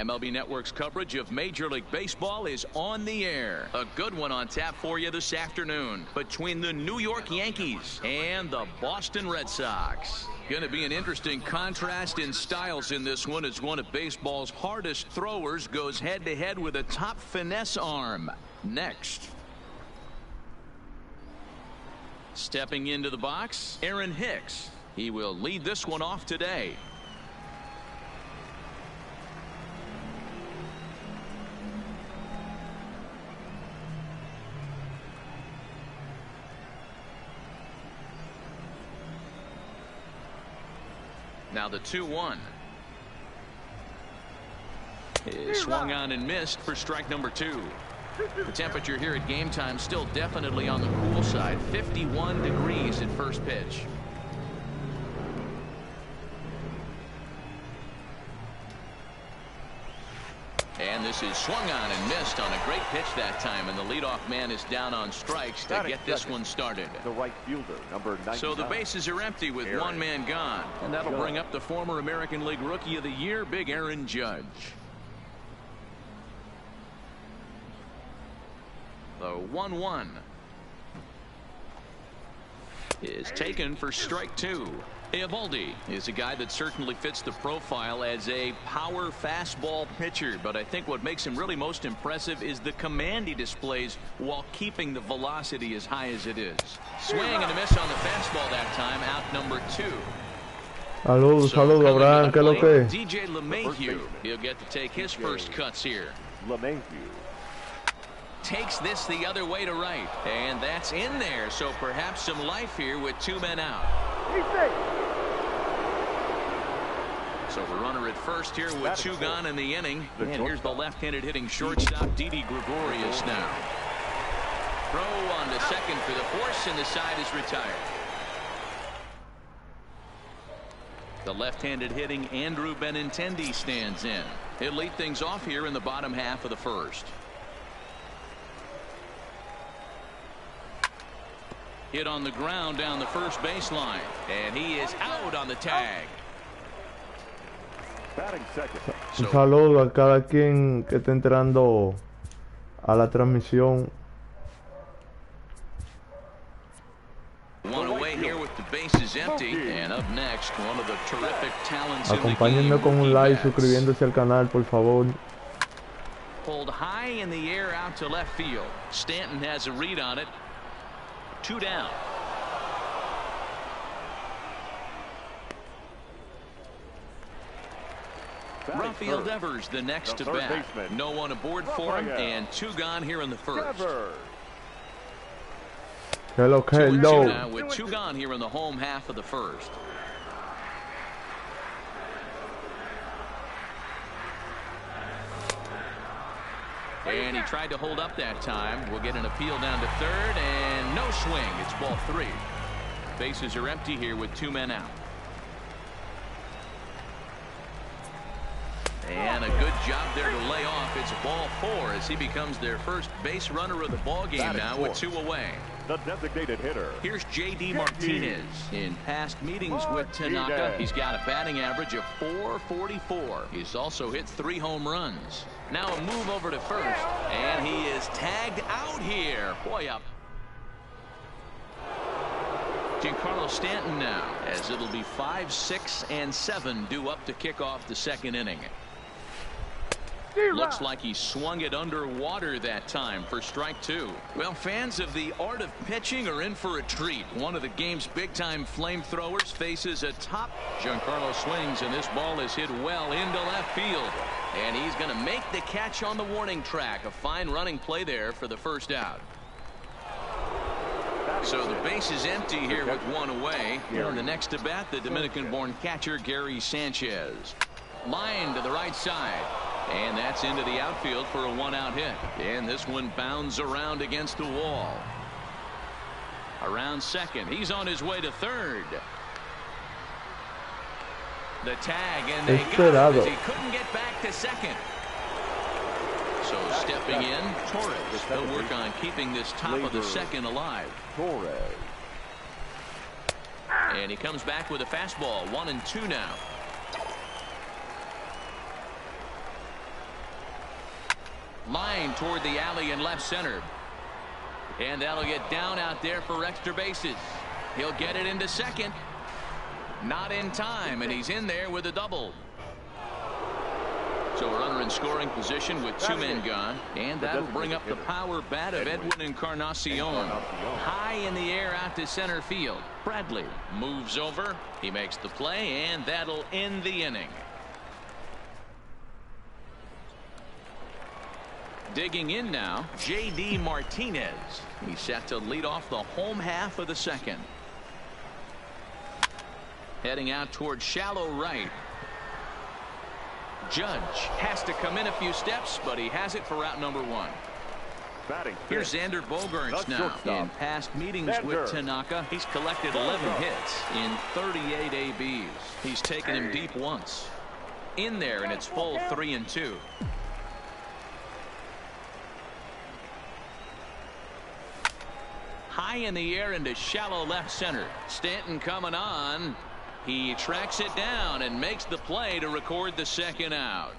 MLB Network's coverage of Major League Baseball is on the air. A good one on tap for you this afternoon between the New York Yankees and the Boston Red Sox. Going to be an interesting contrast in styles in this one as one of baseball's hardest throwers goes head-to-head with a top finesse arm. Next. Stepping into the box, Aaron Hicks. He will lead this one off today. Now the 2-1 is swung on and missed for strike number 2. The temperature here at game time still definitely on the cool side. 51 degrees at first pitch. And this is swung on and missed on a great pitch that time, and the leadoff man is down on strikes to get this one started. The right fielder, number 99. So the bases are empty with one man gone, and that'll bring up the former American League Rookie of the Year, Big Aaron Judge. The 1-1 is taken for strike 2. Eovaldi is a guy that certainly fits the profile as a power fastball pitcher, but I think what makes him really most impressive is the command he displays while keeping the velocity as high as it is. Swing and a miss on the fastball that time, out number 2. Saludos, Abraham, ¿qué es lo que? DJ LeMahieu, he'll get to take his first cuts here. LeMahieu takes this the other way to right, and that's in there, so perhaps some life here with 2 men out. So the runner at first here with 2 gone in the inning, and here's the left-handed hitting shortstop Didi Gregorius now. Throw on to second for the force, and the side is retired. The left-handed hitting Andrew Benintendi stands in. He'll lead things off here in the bottom half of the first. Hit on the ground down the first baseline, and he is out on the tag. Un saludo a cada quien que esté entrando a la transmisión. One away here with the bases empty, and up next, one of the terrific talents in the game. Acompáñenme con un like, suscribiéndose al canal, por favor. Pulled high in the air out to left field. Stanton has a read on it. 2 down. Rafael Devers the next to bat. No one aboard for him, and 2 gone here in the first. Hello, hello. Now with 2 gone here in the home half of the first. And he tried to hold up that time. We'll get an appeal down to third, and no swing. It's ball 3. Bases are empty here with 2 men out. And a good job there to lay off. It's ball 4 as he becomes their first base runner of the ball game now with 2 away. The designated hitter. Here's J.D. Martinez. In past meetings with Tanaka, he's got a batting average of .444. He's also hit 3 home runs. Now a move over to first, and he is tagged out here. Boy, up. Giancarlo Stanton now, as it'll be 5, 6, and 7 due up to kick off the second inning. Looks like he swung it underwater that time for strike 2. Well, fans of the art of pitching are in for a treat. One of the game's big-time flamethrowers faces a top. Giancarlo swings, and this ball is hit well into left field. And he's going to make the catch on the warning track. A fine running play there for the first out. So the base is empty here with 1 away. And the next to bat, the Dominican-born catcher Gary Sanchez. Line to the right side. And that's into the outfield for a 1-out hit. And this one bounds around against the wall. Around second. He's on his way to third. The tag, and they got it as he couldn't get back to second. So stepping in, Torres. They'll work on keeping this top of the second alive. Torres. And he comes back with a fastball. 1-2 now. Line toward the alley in left center. And that'll get down out there for extra bases. He'll get it into second. Not in time, and he's in there with a double. So a runner in scoring position with two men gone. And that'll bring up the power bat of Edwin Encarnacion. High in the air out to center field. Bradley moves over. He makes the play, and that'll end the inning. Digging in now, J.D. Martinez. He's set to lead off the home half of the second. Heading out toward shallow right. Judge has to come in a few steps, but he has it for out number one. Here's Xander Bogaerts now. In past meetings with Tanaka, he's collected 11 hits in 38 ABs. He's taken him deep once. In there, and it's full 3-2. High in the air into shallow left center. Stanton coming on. He tracks it down and makes the play to record the second out.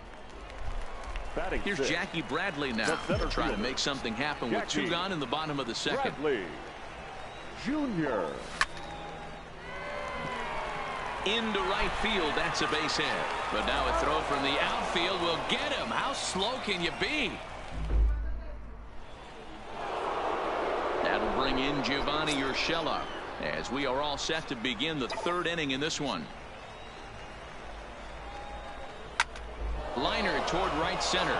Here's Jackie Bradley now, trying to make something happen with two gone in the bottom of the second. Bradley Jr. Into right field, that's a base hit. But now a throw from the outfield will get him. How slow can you be? That'll bring in Giovanni Urshela as we are all set to begin the third inning in this one. Liner toward right center,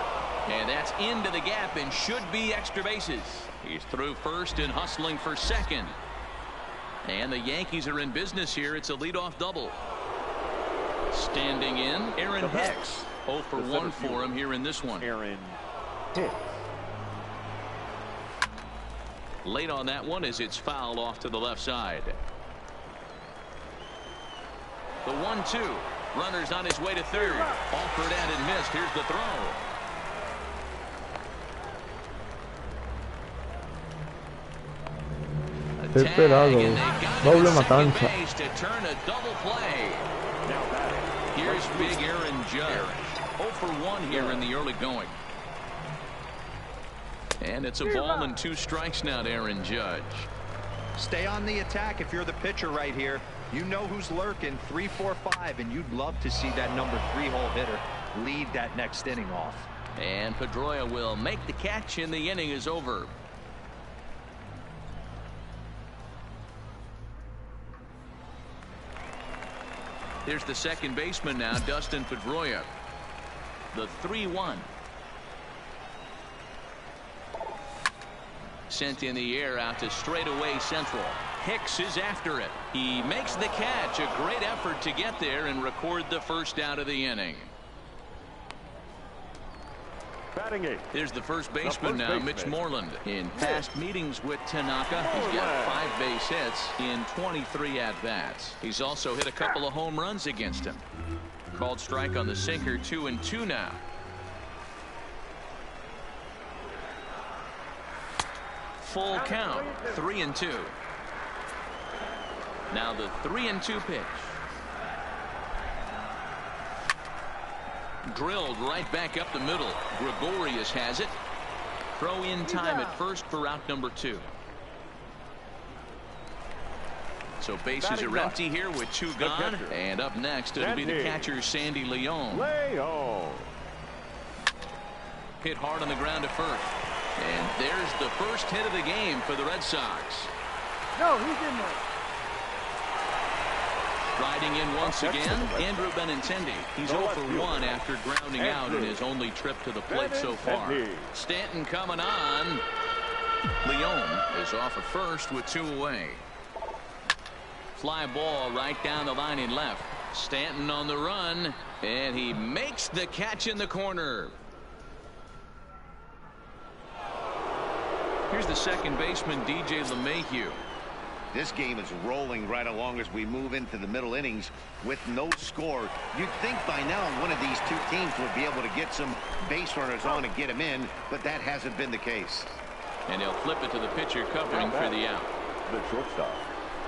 and that's into the gap and should be extra bases. He's through first and hustling for second. And the Yankees are in business here. It's a leadoff double. Standing in, Aaron Hicks. 0 for 1 for him here in this one. Aaron Hicks. Late on that one as it's fouled off to the left side. The 1-2. Runner's on his way to third. Offered and missed. Here's the throw. Esperado. Doble matanza. To turn a double play. Here's big Aaron Judge. 0 for 1 here in the early going. And it's a ball and 2 strikes now to Aaron Judge. Stay on the attack if you're the pitcher right here. You know who's lurking, 3, 4, 5, and you'd love to see that number 3-hole hitter lead that next inning off. And Pedroia will make the catch, and the inning is over. Here's the second baseman now, Dustin Pedroia. The 3-1. Sent in the air out to straightaway central. Hicks is after it. He makes the catch. A great effort to get there and record the first out of the inning. Batting 8. Here's the first baseman now, Mitch Moreland. In past meetings with Tanaka, he's got 5 base hits in 23 at-bats. He's also hit a couple of home runs against him. Called strike on the sinker, 2-2 now. Full count, 3-2. Now the 3-2 pitch. Drilled right back up the middle. Gregorius has it. Throw in time at first for out number 2. So bases are empty here with 2 gone. And up next it'll be the catcher Sandy Leon. Hit hard on the ground to first. And there's the first hit of the game for the Red Sox. No, he's in there. Riding in once again, Andrew Benintendi. He's 0 for 1 after grounding out in his only trip to the plate so far. Stanton coming on. Leon is off at first with 2 away. Fly ball right down the line in left. Stanton on the run, and he makes the catch in the corner. Here's the second baseman, DJ LeMahieu. This game is rolling right along as we move into the middle innings with no score. You'd think by now one of these 2 teams would be able to get some base runners on and get them in, but that hasn't been the case. And he'll flip it to the pitcher covering for the out. The shortstop.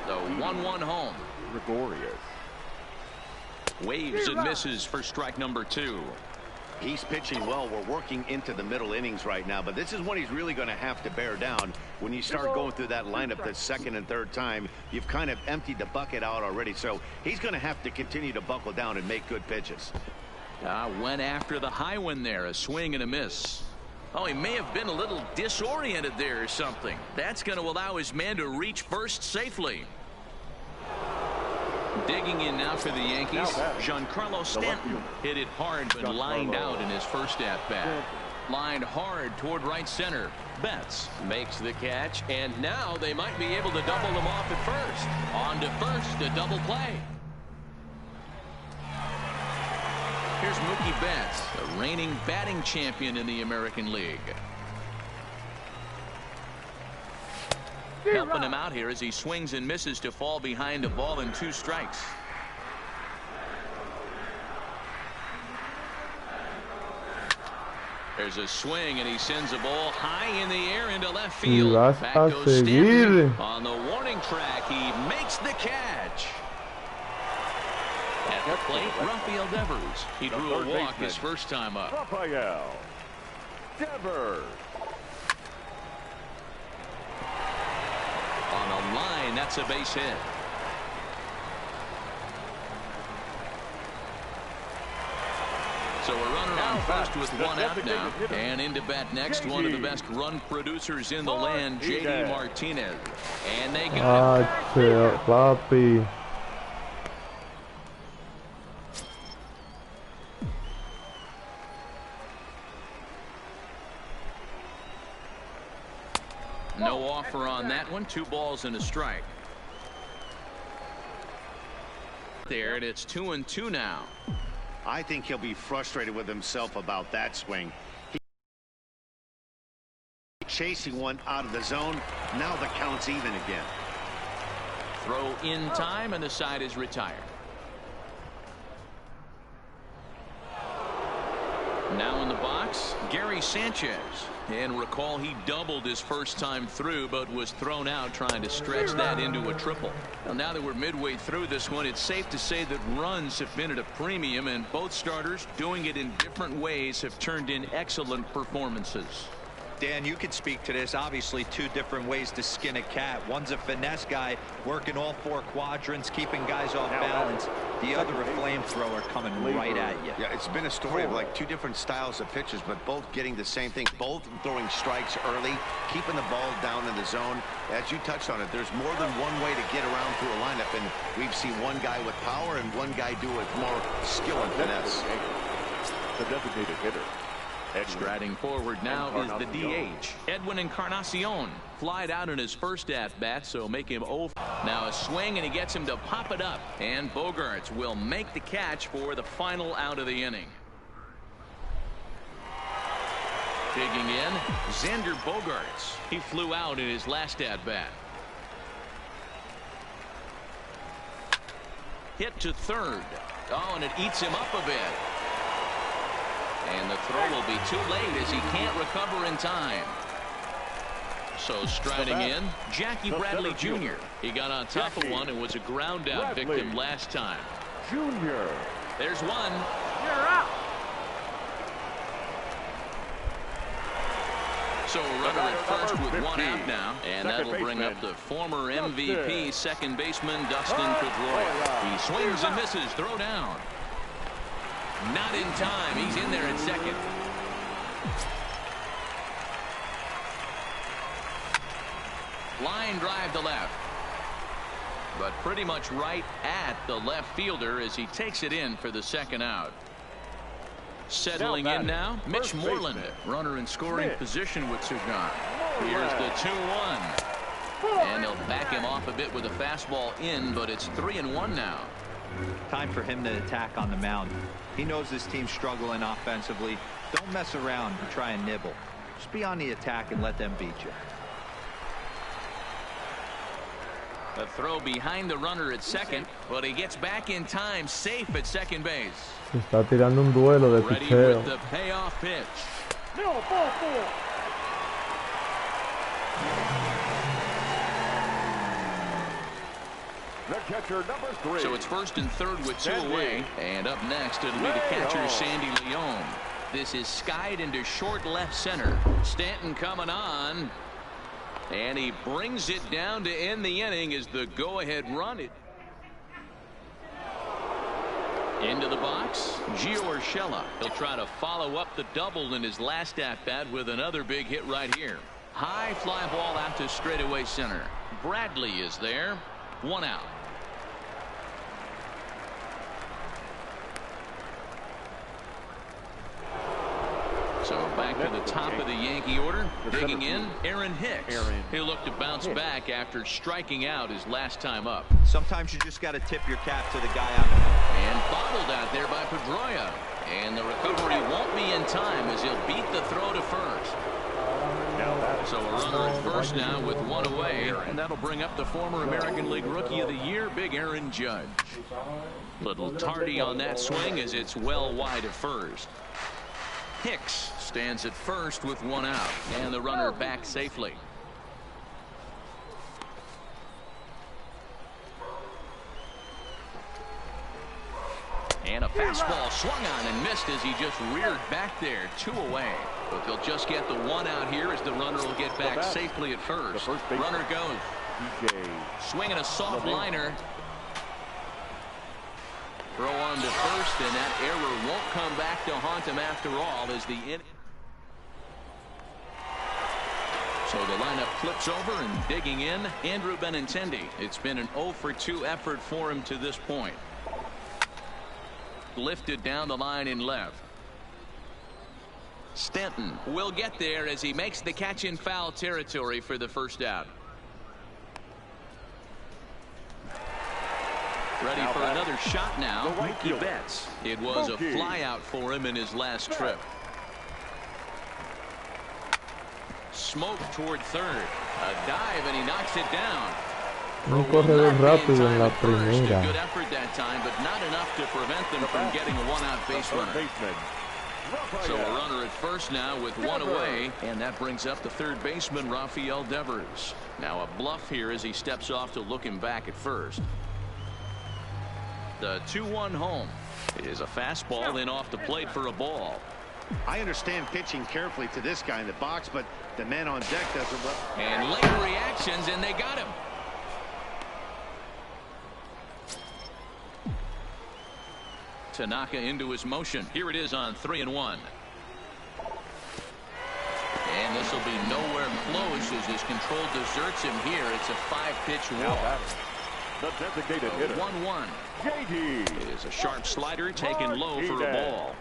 The 1-1 home. Gregorius. Waves and misses for strike number 2. He's pitching well. We're working into the middle innings right now, but this is when he's really going to have to bear down. When you start going through that lineup the second and third time, you've kind of emptied the bucket out already. So he's going to have to continue to buckle down and make good pitches. Went after the high one there. A swing and a miss. Oh, he may have been a little disoriented there or something. That's going to allow his man to reach first safely. Digging in now for the Yankees, Giancarlo Stanton hit it hard but lined out in his first at-bat. Lined hard toward right center. Betts makes the catch, and now they might be able to double them off at first. On to first, a double play. Here's Mookie Betts, the reigning batting champion in the American League. Helping him out here as he swings and misses to fall behind a ball and 2 strikes. There's a swing and he sends a ball high in the air into left field. Back goes Stanton on the warning track. He makes the catch. At the plate, Rafael Devers. He drew a walk his first time up. Rafael Devers. On a line, that's a base hit. So a runner on first with 1 out now. And into bat next, one of the best run producers in the land, J.D. Martinez. And they got papi. No offer on that one. 2 balls and a strike. There, and it's 2-2 now. I think he'll be frustrated with himself about that swing. Chasing one out of the zone. Now the count's even again. Throw in time, and the side is retired. Now in the box, Gary Sanchez. And recall, he doubled his first time through, but was thrown out trying to stretch that into a triple. Well, now that we're midway through this one, it's safe to say that runs have been at a premium, and both starters, doing it in different ways, have turned in excellent performances. Dan, you could speak to this. Obviously, 2 different ways to skin a cat. One's a finesse guy working all 4 quadrants, keeping guys off balance. The other, a flamethrower coming right at you. Yeah, it's been a story of like 2 different styles of pitches, but both getting the same thing. Both throwing strikes early, keeping the ball down in the zone. As you touched on it, there's more than one way to get around through a lineup, and we've seen one guy with power and one guy do it with more skill and finesse. The designated hitter. Striding forward now is the DH. Edwin Encarnacion flied out in his first at-bat, so make him 0. Now a swing, and he gets him to pop it up. And Bogaerts will make the catch for the final out of the inning. Digging in, Xander Bogaerts. He flew out in his last at-bat. Hit to third. Oh, and it eats him up a bit. And the throw will be too late as he can't recover in time. So striding in, Jackie Bradley Jr. He got on top of one and was a ground out victim last time. Jr. There's one. You're out. So a runner at first with 1 out now, and that'll bring up the former MVP second baseman Dustin Pedroia. He swings and misses. Throw down. Not in time. He's in there at second. Line drive to left. But pretty much right at the left fielder as he takes it in for the second out. Settling in now, Mitch Moreland, runner in scoring position with Sagan. Here's the 2-1. And they'll back him off a bit with a fastball in, but it's 3-1 now. Time for him to attack on the mound. He knows this team's struggling offensively. Don't mess around and try and nibble. Just be on the attack and let them beat you. A throw behind the runner at second, but he gets back in time, safe at second base. Se está tirando un duelo de Ready picheo. with the payoff pitch. No, ball 4. The catcher, number 3. So it's first and third with 2 away. And up next, it'll be the catcher, Sandy Leon. This is skied into short left center. Stanton coming on. And he brings it down to end the inning as the go-ahead run. Into the box, Gio Urshela. He'll try to follow up the double in his last at-bat with another big hit right here. High fly ball out to straightaway center. Bradley is there. 1 out. So back to the top of the Yankee order. Digging in, Aaron Hicks. He'll look to bounce back after striking out his last time up. Sometimes you just got to tip your cap to the guy out there. And bobbled out there by Pedroia. And the recovery won't be in time as he'll beat the throw to first. So a runner at first now with 1 away. And that'll bring up the former American League Rookie of the Year, Big Aaron Judge. Little tardy on that swing as it's well wide of first. Hicks stands at first with 1 out. And the runner back safely. And a fastball swung on and missed as he just reared back there. 2 away. But they'll just get the 1 out here as the runner will get back safely at first. Runner goes. Swinging a soft liner. Throw on to first, and that error won't come back to haunt him after all as the inning. So the lineup flips over and digging in, Andrew Benintendi. It's been an 0 for 2 effort for him to this point. Lifted down the line in left. Stanton will get there as he makes the catch in foul territory for the first out. Ready for another shot now. Mookie Betts. It was a fly out for him in his last trip. Smoke toward third. A dive and he knocks it down. Un corredor rápido en la primera. Good effort that time, but not enough to prevent them from getting a 1-out base runner. So a runner at first now with 1 away, and that brings up the third baseman Rafael Devers. Now a bluff here as he steps off to look him back at first. The 2-1 home is a fastball in off the plate for a ball. I understand pitching carefully to this guy in the box, but the man on deck doesn't. And late reactions, and they got him. Tanaka into his motion. Here it is on 3-1. And this will be nowhere close as his control deserts him here. It's a 5-pitch walk. The designated hitter. 1-1. JD. It is a sharp slider taken low for a ball.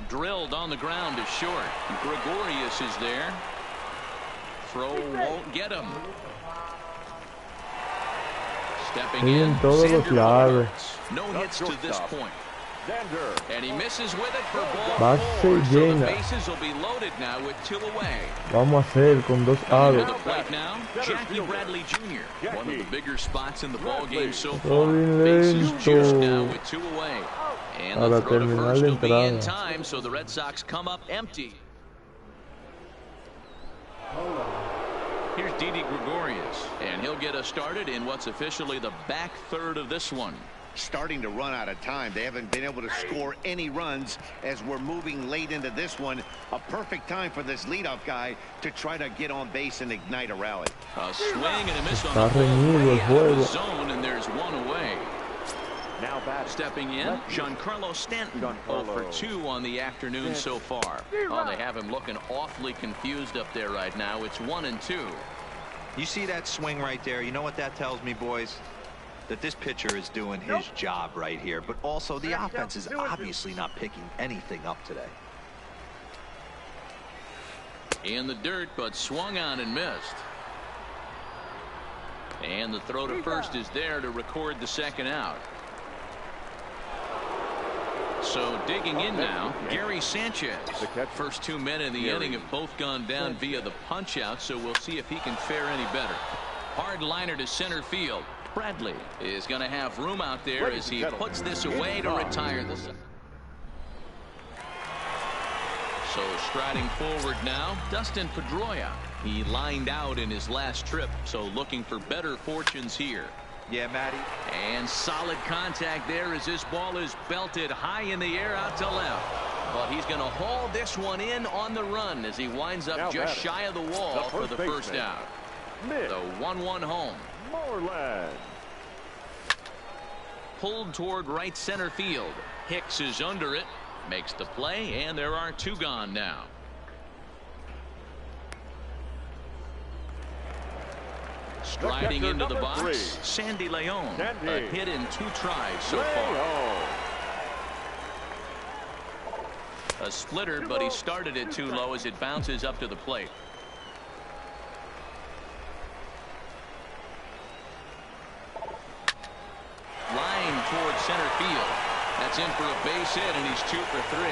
Drilled on the ground is short. Gregorius is there. Throw won't get him. Stepping in, Xander. No hits to this point. And he misses with it for ball 4. So the bases will be loaded now with 2 away. Vamos a hacer con 2 outs. To the plate now, Jackie Bradley Jr. One of the bigger spots in the ball game so far. Bases juiced now with 2 away. And the throw to first will be in time, so the Red Sox come up empty. Here's Didi Gregorius, and he'll get us started in what's officially the back third of this one. Starting to run out of time. They haven't been able to score any runs as we're moving late into this one. A perfect time for this leadoff guy to try to get on base and ignite a rally. A swing and a miss on the zone, and there's 1 away. Now back. Stepping in, Giancarlo Stanton. 0 for 2 on the afternoon so far. Oh, they have him looking awfully confused up there right now. It's 1-2. You see that swing right there? You know what that tells me, boys? That this pitcher is doing his job right here, but also the offense is obviously not picking anything up today. In the dirt, but swung on and missed. And the throw to first is there to record the second out. So digging in now, Gary Sanchez. First 2 men in the inning have both gone down via the punch out, so we'll see if he can fare any better. Hard liner to center field. Bradley is going to have room out there as he puts this away to retire this. So striding forward now, Dustin Pedroia. He lined out in his last trip, so looking for better fortunes here. Yeah, Matty. And solid contact there as this ball is belted high in the air out to left. But he's going to haul this one in on the run as he winds up just shy of the wall for the first out. The 1-1 home. Moreland. Pulled toward right center field. Hicks is under it. Makes the play, and there are two gone now. Striding into the box, Sandy Leon. A hit in 2 tries so far. A splitter, but he started it too low as it bounces up to the plate. Line towards center field. That's in for a base hit, and he's 2 for 3.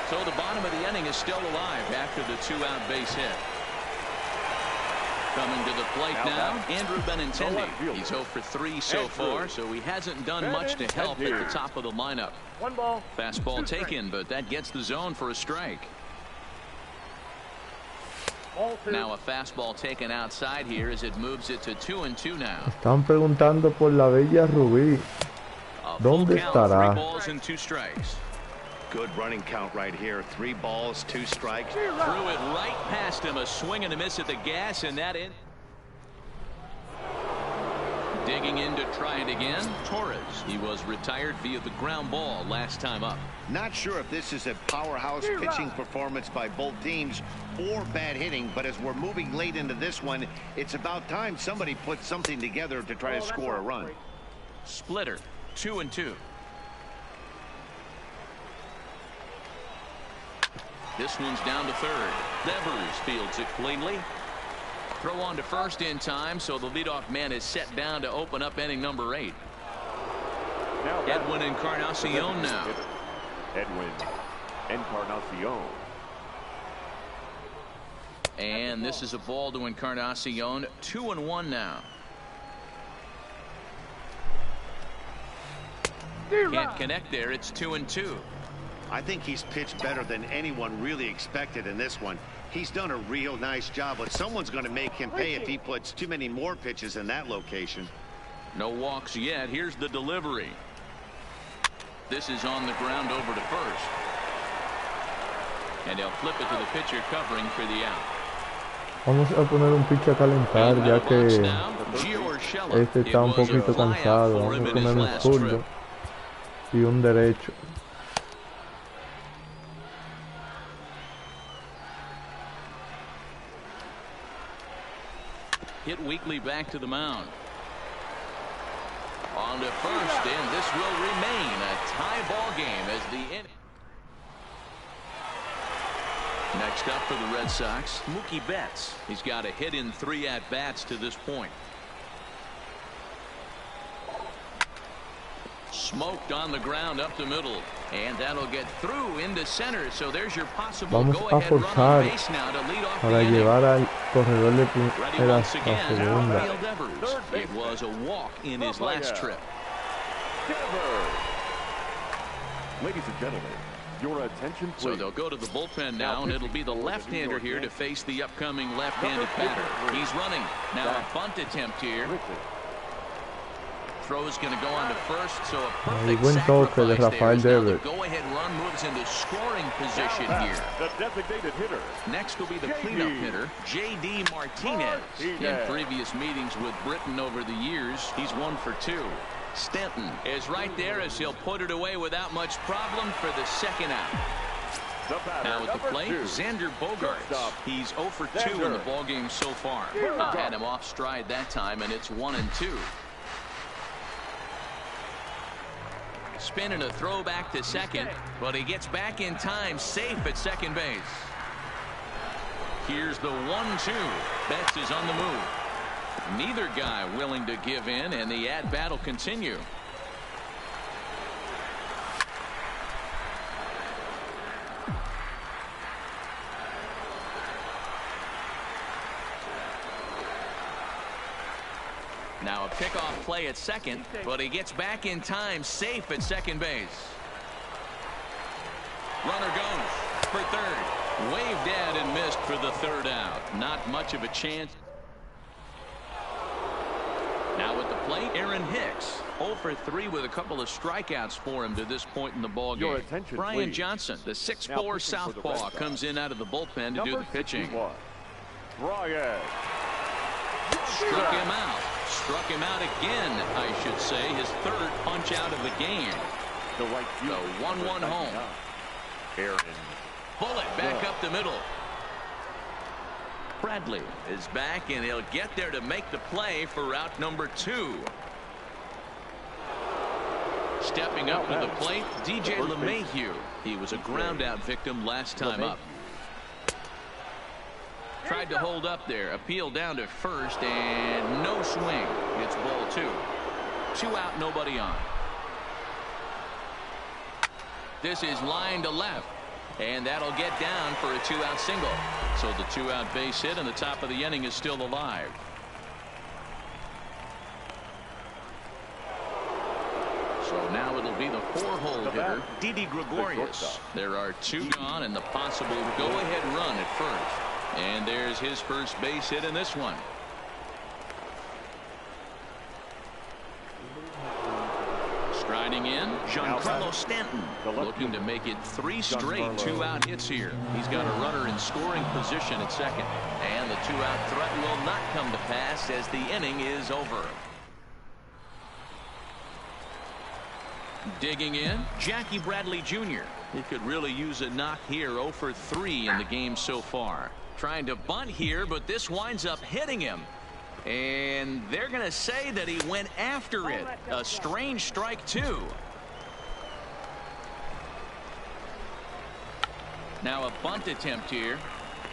So the bottom of the inning is still alive after the 2-out base hit. Coming to the plate now, Andrew Benintendi. He's 0 for 3 so far, so he hasn't done much to help at the top of the lineup. 1 ball. Fastball taken, but that gets the zone for a strike. Now a fastball taken outside here as it moves it to 2-2 now. Están preguntando por la bella Rubí. ¿Dónde estará? 3 balls and 2 strikes. Good running count right here. 3 balls, 2 strikes. Threw it right past him. A swing and a miss at the gas, and that in. Digging in to try it again, Torres. He was retired via the ground ball last time up. Not sure if this is a powerhouse pitching performance by both teams or bad hitting, but as we're moving late into this one, it's about time somebody puts something together to try to score a run. Splitter, 2-2. This one's down to third. Devers fields it cleanly. Throw on to first in time, so the leadoff man is set down to open up inning number 8. Edwin Encarnacion now. Edwin Encarnacion. And this is a ball to Encarnacion. 2-1 now. Can't connect there. It's 2-2. I think he's pitched better than anyone really expected in this one. He's done a real nice job, but someone's going to make him pay if he puts too many more pitches in that location. No walks yet. Here's the delivery. This is on the ground over to first. And he'll flip it to the pitcher covering for the out. Vamos a poner un pitch a calentar ya que este está un poquito cansado. Vamos a poner un zurdo y un derecho. Hit weakly back to the mound. On to first, and this will remain a tie ball game as the inning. Next up for the Red Sox, Mookie Betts. He's got a hit in 3 at-bats to this point. Smoked on the ground up the middle, and that'll get through into center. So there's your possible go-ahead run on base now to lead off para llevar al corredor de primera a segunda. It was a walk in his last trip. Ladies and gentlemen, your attention, please. So they'll go to the bullpen now, and it'll be the left-hander here to face the upcoming left-handed batter. He's running. Now a bunt attempt here. Throw's going to go on to first, so a perfect sacrifice there. The go-ahead run moves into scoring position here. The designated hitter. Next will be the cleanup hitter, J.D. Martinez. In previous meetings with Britain over the years, he's 1 for 2. Stanton is right there as he'll put it away without much problem for the second out. Now at the plate, Xander Bogaerts. He's 0 for 2 in the ballgame so far. Had him off stride that time, and it's 1-2. Spinning a throw back to second, but he gets back in time, safe at second base. Here's the 1-2. Betts is on the move. Neither guy willing to give in, and the at-bat will continue. Now a pickoff play at second, but he gets back in time, safe at second base. Runner goes for third. Waved at and missed for the third out. Not much of a chance. Now Now at the plate, Aaron Hicks. 0 for 3 with a couple of strikeouts for him to this point in the ball game. Brian please. Johnson, the 6'4" southpaw, comes in out of the bullpen to do the pitching. Brian. Struck him out. Struck him out again, I should say. His third punch out of the game. The 1-1 home. Aaron. Bullet back up the middle. Bradley is back, and he'll get there to make the play for out number 2. Stepping up to the plate, DJ LeMahieu. He was a ground-out victim last time up. Tried to hold up there. Appeal down to first, and no swing. It's ball 2. 2 out, nobody on. This is line to left. And that'll get down for a 2-out single. So the 2-out base hit and the top of the inning is still alive. So now it'll be the 4-hole hitter, Didi Gregorius. There are 2 gone and the possible go-ahead run at first. And there's his first base hit in this one. Striding in, Giancarlo Stanton, looking to make it 3 straight 2-out hits here. He's got a runner in scoring position at second. And the 2-out threat will not come to pass as the inning is over. Digging in, Jackie Bradley Jr. He could really use a knock here. 0 for 3 in the game so far. Trying to bunt here, but this winds up hitting him. And they're going to say that he went after it. A strange strike, too. Now a bunt attempt here.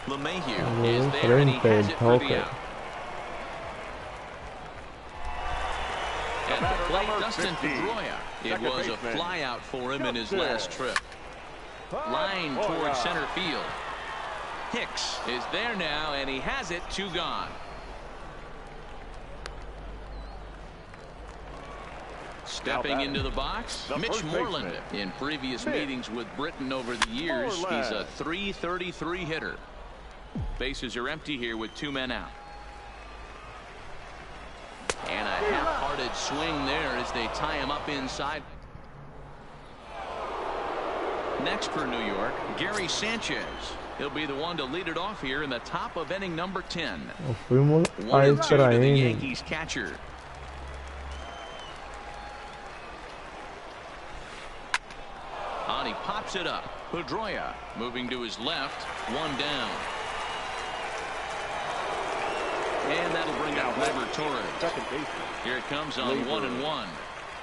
LeMahieu is there, and he has it for the out. At the plate, Dustin Pedroia. It was a fly out for him in his last trip. Line towards center field. Hicks is there now, and he has it. 2 gone. Stepping into the box, Mitch Moreland. In previous meetings with Britain over the years, he's a .333 hitter. Bases are empty here with 2 men out. And a half-hearted swing there as they tie him up inside. Next for New York, Gary Sanchez. He'll be the one to lead it off here in the top of inning number 10. 1-2 to the Yankees catcher. He pops it up. Pedroia moving to his left. 1 down. And that'll bring out Gleyber Torres. Here it comes on 1-1.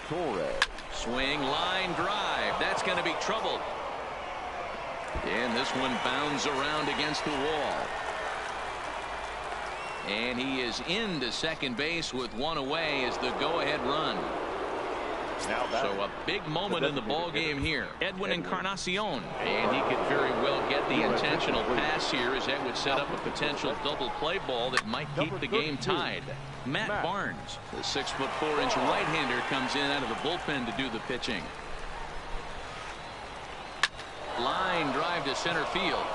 Torres. Swing, line drive. That's going to be trouble. And this one bounds around against the wall. And he is into second base with 1 away as the go-ahead run. So a big moment in the ball game here. Edwin Encarnacion, and he could very well get the intentional pass here as that would set up a potential double play ball that might keep the game tied. Matt Barnes, the 6'4" right-hander, comes in out of the bullpen to do the pitching. Line drive to center field,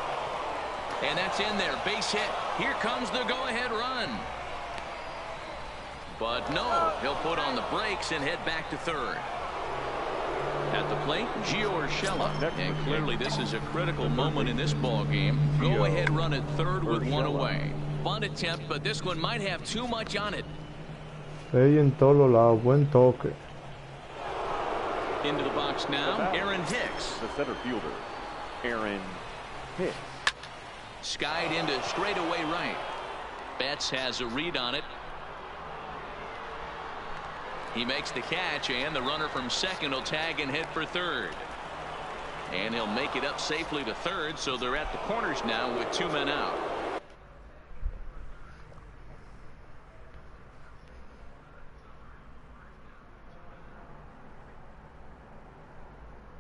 and that's in there. Base hit. Here comes the go-ahead run. But no, he'll put on the brakes and head back to third. At the plate, Gio Urshela. And clearly this is a critical moment in this ball game. Go ahead run at third with 1 away. Bunt attempt, but this one might have too much on it. En todos lados, buen toque. Into the box now, Aaron Hicks. The center fielder, Aaron Hicks. Skied into straightaway right. Betts has a read on it. He makes the catch, and the runner from second will tag and head for third. And he'll make it up safely to third, so they're at the corners now with 2 men out.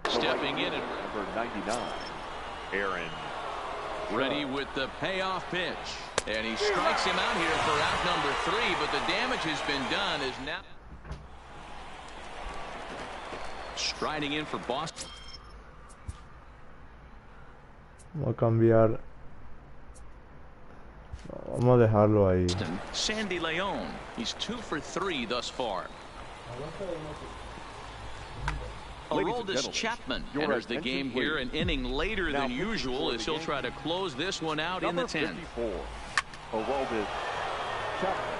Stepping in at number 99, Aaron. Ready with the payoff pitch. And he strikes him out here for out number 3, but the damage has been done as now. Striding in for Boston. Vamos a cambiar. Vamos a dejarlo ahí. Sandy Leon, he's 2 for 3 thus far. Aroldis Chapman enters the game here an inning later than usual as he'll try to close this one out in the 10th. Aroldis Chapman.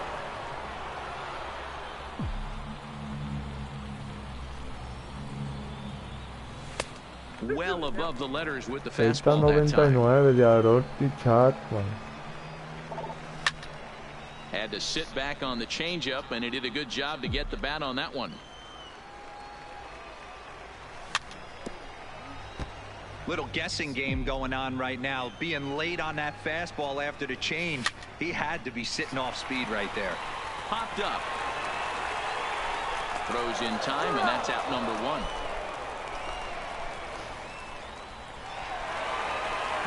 Well above the letters with the fastball that time. 99 de Aroldis Chapman. Had to sit back on the changeup, and he did a good job to get the bat on that one. Little guessing game going on right now. Being late on that fastball after the change, he had to be sitting off speed right there. Popped up. Throws in time, and that's out number 1.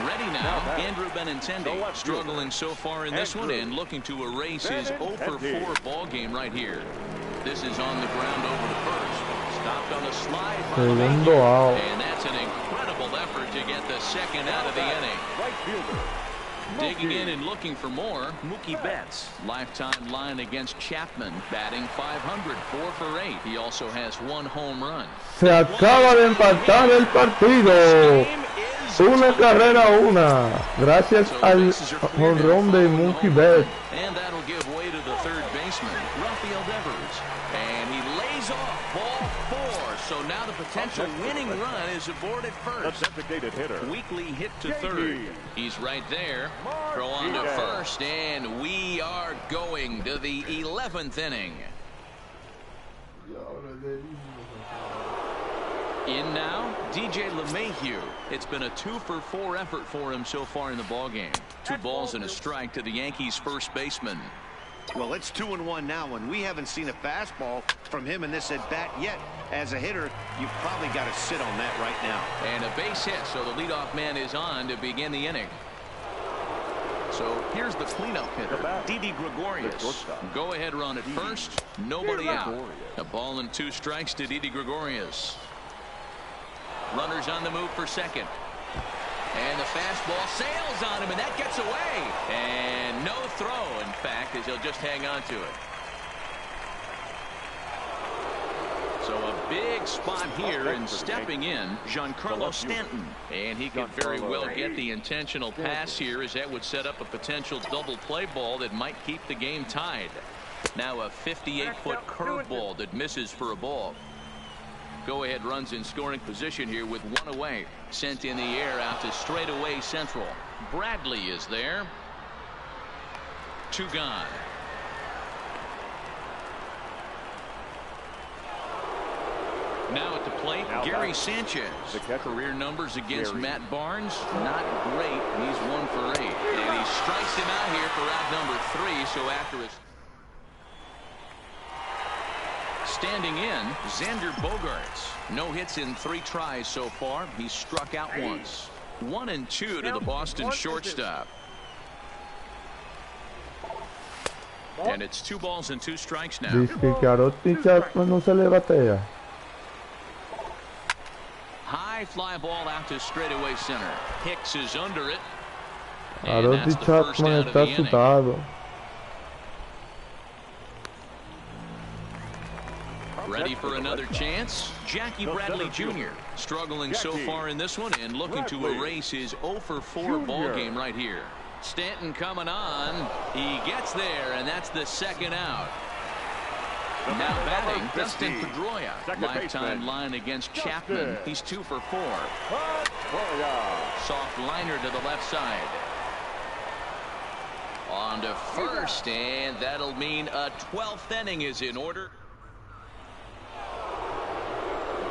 Ready now, Andrew Benintendi, struggling so far in this one and looking to erase his 0 for 4 ball game right here. This is on the ground over to first. Stopped on a slide by the out. And that's an incredible effort to get the second out of the inning. Right fielder. Digging in and looking for more, Mookie Betts. Lifetime line against Chapman, batting .500, 4 for 8. He also has 1 home run. Se acaba de empatar el partido. Una carrera a una. Gracias al jonrón de Mookie Betts. And that'll give way to the third baseman, Rafael Devers. And he lays off ball 4. So now the potential winning run is aboard at first. The designated hitter. Weekly hit to third. He's right there. Throw on to first, and we are going to the 11th inning. In now, DJ LeMahieu. It's been a 2 for 4 effort for him so far in the ballgame. 2 balls and a strike to the Yankees' first baseman. Well, it's 2-1 now, and we haven't seen a fastball from him in this at-bat yet. As a hitter, you've probably got to sit on that right now. And a base hit, so the leadoff man is on to begin the inning. So here's the cleanup hitter, Didi Gregorius. Go ahead run at first, nobody out. A ball and 2 strikes to Didi Gregorius. Runners on the move for second. And the fastball sails on him, and that gets away. And no throw, in fact, as he'll just hang on to it. So a big spot here, and stepping in, Giancarlo Stanton. And he could very well get the intentional pass here, as that would set up a potential double play ball that might keep the game tied. Now a 58-foot curveball that misses for a ball. Go-ahead runs in scoring position here with 1 away. Sent in the air out to straightaway central. Bradley is there. 2 gone. Now at the plate, Gary Sanchez. Career numbers against Matt Barnes, not great. He's 1 for 8. And he strikes him out here for out number 3. So after his standing in, Xander Bogaerts. No hits in 3 tries so far. He's struck out once. 1 and 2 to the Boston shortstop. And it's 2 balls and 2 strikes now. Dice que Aroldis Chapman no se le batea. High fly ball out to straightaway center. Hicks is under it. Aroldis Chapman está asustado. Ready for another chance. Jackie Bradley Jr. struggling so far in this one and looking to erase his 0 for 4 ball game right here. Stanton coming on. He gets there, and that's the second out. Now batting, Dustin Pedroia. Lifetime line against Chapman. He's 2 for 4. Soft liner to the left side. On to first, and that'll mean a 12th inning is in order.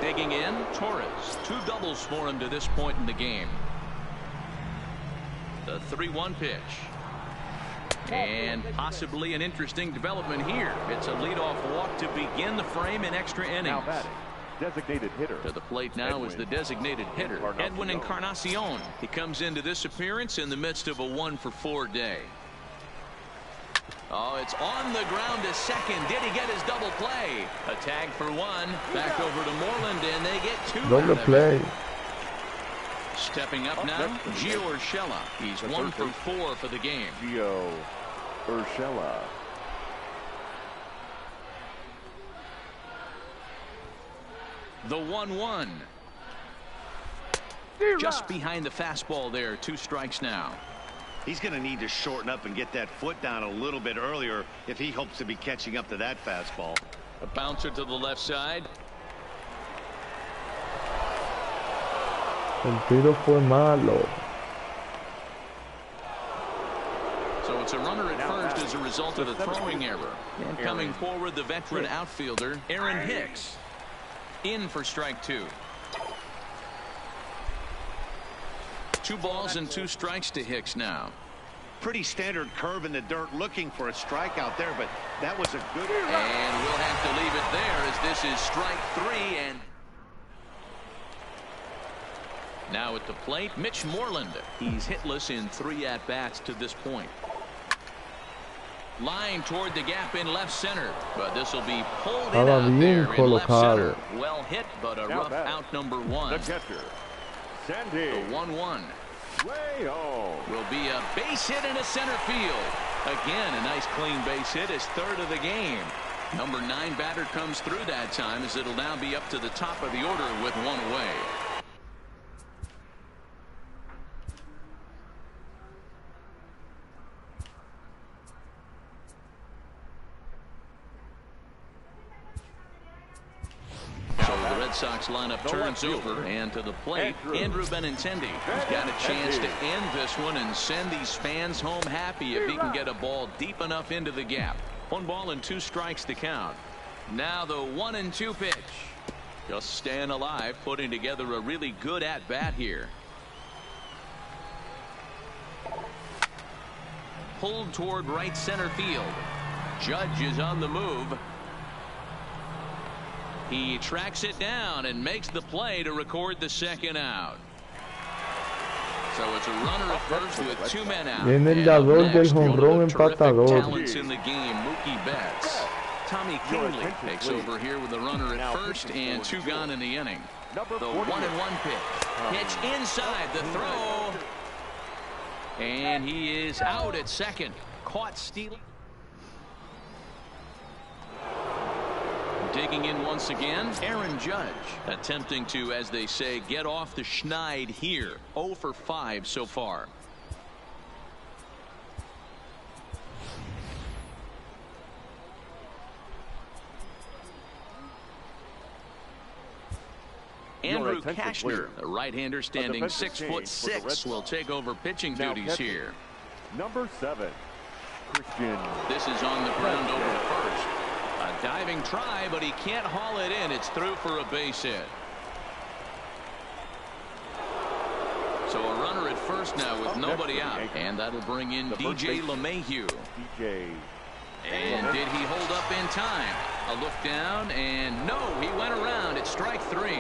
Digging in, Torres. 2 doubles for him to this point in the game. The 3-1 pitch. And possibly an interesting development here. It's a leadoff walk to begin the frame in extra innings. Designated hitter. To the plate now is the designated hitter, Edwin Encarnacion. He comes into this appearance in the midst of a 1 for 4 day. Oh, it's on the ground to second. Did he get his double play? A tag for 1. Back over to Moreland, and they get 2. Double play. Stepping up now, Gio Urshela. He's 1 for 4 for the game. Gio Urshela. The 1-1. Just behind the fastball there. 2 strikes now. He's going to need to shorten up and get that foot down a little bit earlier if he hopes to be catching up to that fastball. A bouncer to the left side. El tiro fue malo. So it's a runner at first as a result of the throwing error. And coming forward, the veteran outfielder, Aaron Hicks. In for strike 2. 2 balls and 2 strikes to Hicks now. Pretty standard curve in the dirt, looking for a strikeout there, but that was a good. And we'll have to leave it there as this is strike 3. And now at the plate, Mitch Moreland. He's hitless in 3 at-bats to this point. Line toward the gap in left center, but this will be pulled in out there in left center. Well hit, but a rough out number 1. The catcher, Sandy. The 1-1 will be a base hit into center field. Again, a nice clean base hit, his 3rd of the game. Number 9 batter comes through that time as it'll now be up to the top of the order with 1 away. Sox lineup turns over, and to the plate, Andrew Benintendi. He's got a chance to end this one and send these fans home happy if he can get a ball deep enough into the gap. 1 ball and 2 strikes to count. Now the 1-2 pitch. Just staying alive, putting together a really good at-bat here. Pulled toward right center field. Judge is on the move. He tracks it down and makes the play to record the 2nd out. So it's a runner at first with 2 men out. En el dador del jonrón empatador. Talents in the game, Mookie Betts. Tommy Kingley takes over here with a runner at first and 2 gone in the inning. The 1-1 pitch. Pitch inside the throw. And he is out at second. Caught stealing. Digging in once again, Aaron Judge attempting to, as they say, get off the schneid here. 0 for 5 so far. Andrew Kashner, a right-hander standing 6'6", will take over pitching duties here. Number 7, Christian. This is on the ground over to first. A diving try, but he can't haul it in. It's through for a base hit. So a runner at first now with nobody out. And that'll bring in DJ LeMahieu. And did he hold up in time? A look down, and no, he went around. It's strike 3.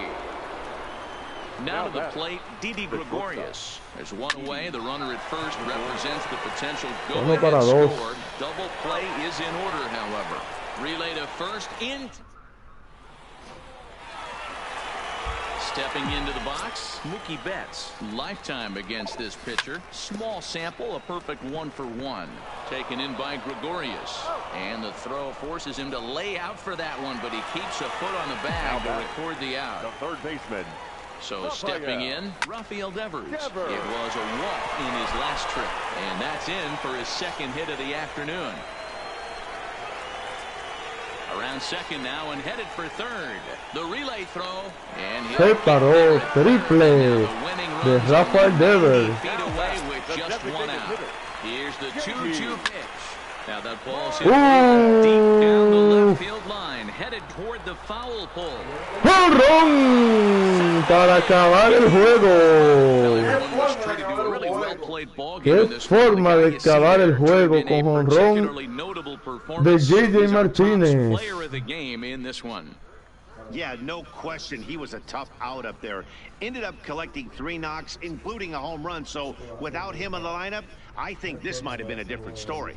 Now to the plate, Didi Gregorius. There's 1 away. The runner at first represents the potential go-ahead score. Double play is in order, however. Relay to first in. Stepping into the box, Mookie Betts. Lifetime against this pitcher. Small sample, a perfect 1 for 1. Taken in by Gregorius. And the throw forces him to lay out for that one, but he keeps a foot on the bag to record the out. The 3rd baseman. So stepping in, Rafael Devers. It was a walk in his last trip. And that's in for his 2nd hit of the afternoon. Around second now and headed for 3rd. The relay throw. And se paró, triple de Rafael Devers. Feet away with just 1 out. Here's the 2-2 pitch. Now that ball's hit deep down the left field line, headed toward the foul pole. ¡Jonrón! Para acabar el juego. Qué forma de acabar el juego con jonrón de J.J. Martínez. Yeah, no question. He was a tough out up there. Ended up collecting 3 knocks, including a home run. So without him in the lineup, I think this might have been a different story.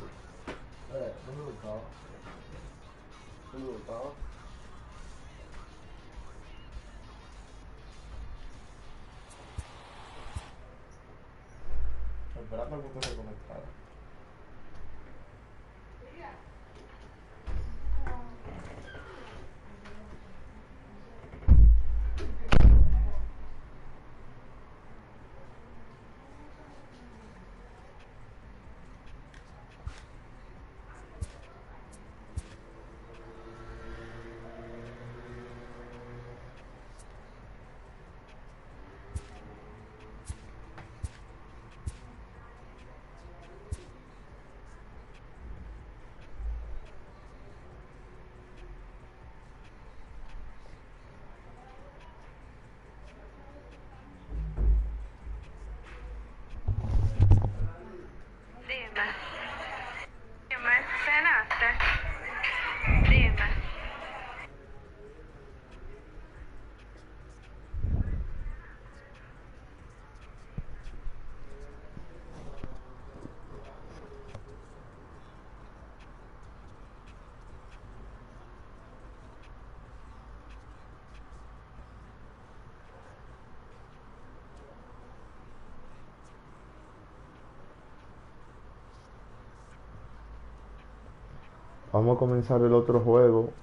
Vamos a comenzar el otro juego.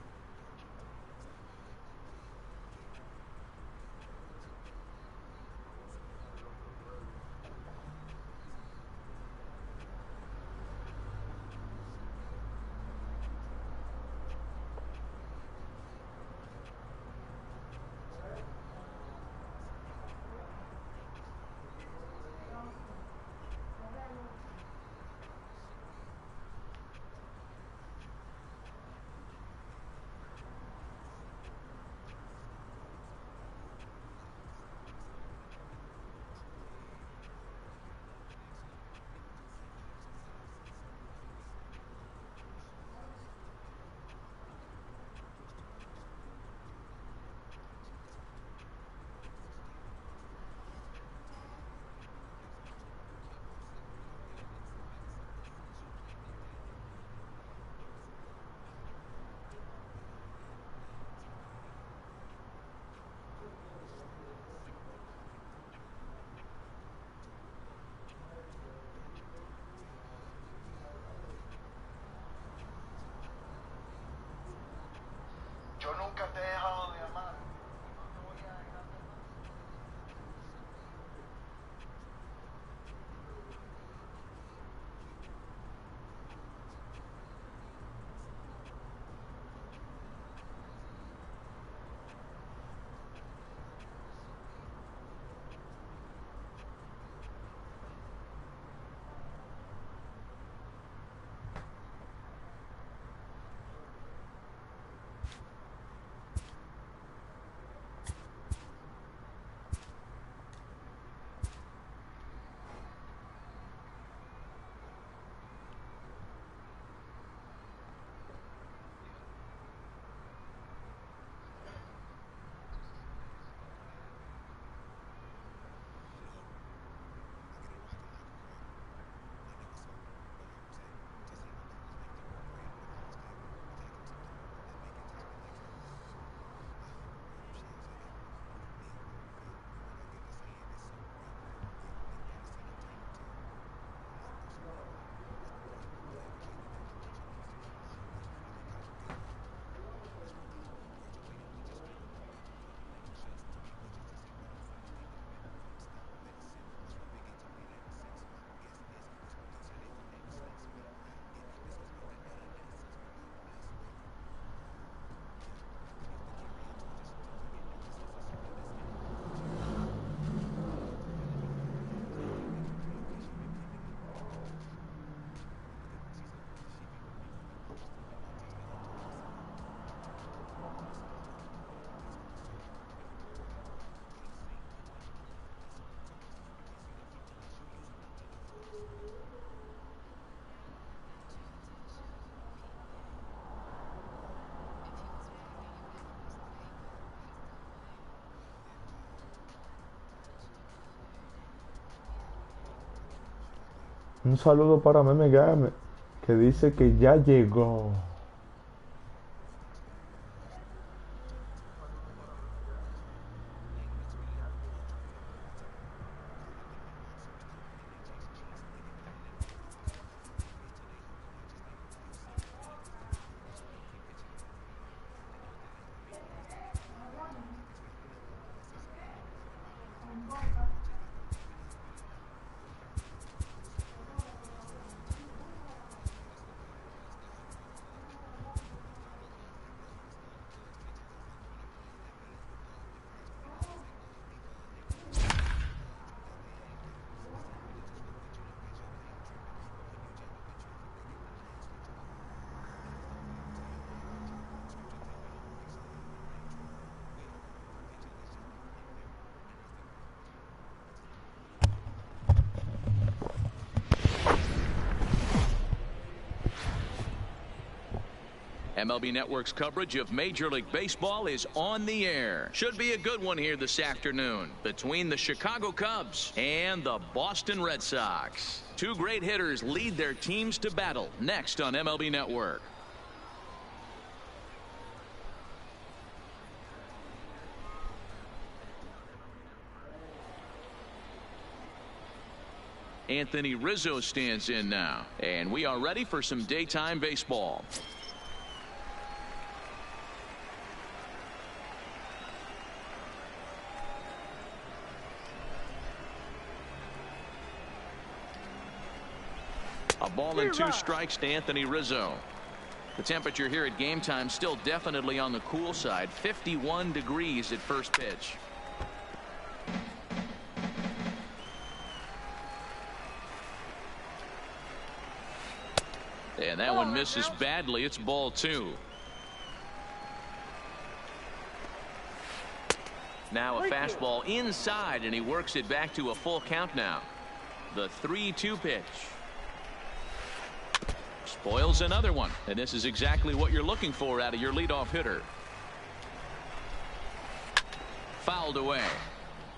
Yo nunca te he dejado de amar. Un saludo para Meme Game, que dice que ya llegó. MLB Network's coverage of Major League Baseball is on the air. Should be a good one here this afternoon between the Chicago Cubs and the Boston Red Sox. Two great hitters lead their teams to battle next on MLB Network. Anthony Rizzo stands in now, and we are ready for some daytime baseball. A ball and 2 strikes to Anthony Rizzo. The temperature here at game time still definitely on the cool side. 51 degrees at first pitch. And that one misses badly. It's ball 2. Now a fastball inside, and he works it back to a full count now. The 3-2 pitch. Spoils another one, and this is exactly what you're looking for out of your leadoff hitter. Fouled away.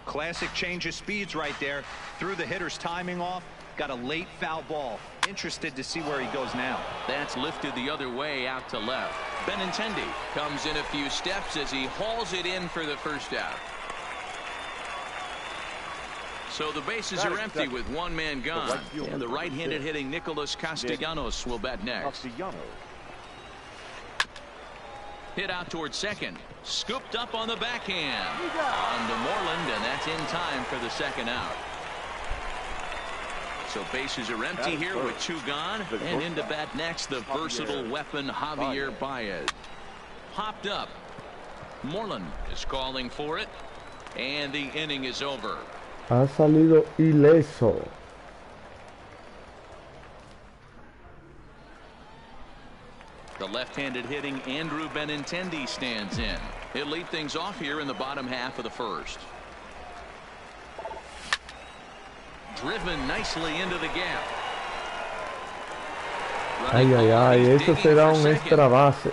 Classic change of speeds right there. Threw the hitter's timing off. Got a late foul ball. Interested to see where he goes now. That's lifted the other way out to left. Benintendi comes in a few steps as he hauls it in for the first out. So the bases are empty with one man gone. And the right-handed hitting Nicholas Castellanos will bat next. Hit out towards second. Scooped up on the backhand. On to Moreland, and that's in time for the second out. So bases are empty here with 2 gone. And into bat next, the versatile weapon Javier Baez. Popped up. Moreland is calling for it. And the inning is over. Ha salido ileso. The left-handed hitting Andrew Benintendi stands in. He'll lead things off here in the bottom half of the first. Driven nicely into the gap. Ay, ay, ay, eso será un extra base.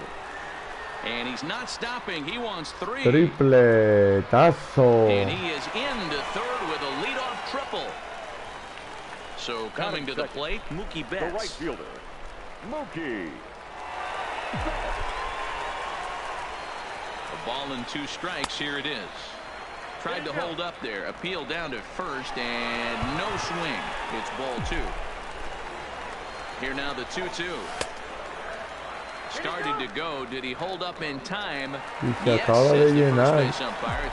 And he's not stopping. He wants 3. Tripletazo. And he is into third with a leadoff triple. So coming to the plate, Mookie Betts. The right fielder, Mookie. A ball and 2 strikes. Here it is. Tried to hold up there. Appeal down to first, and no swing. It's ball 2. Here now the 2-2. Started to go. Did he hold up in time? Y se acaba de llenar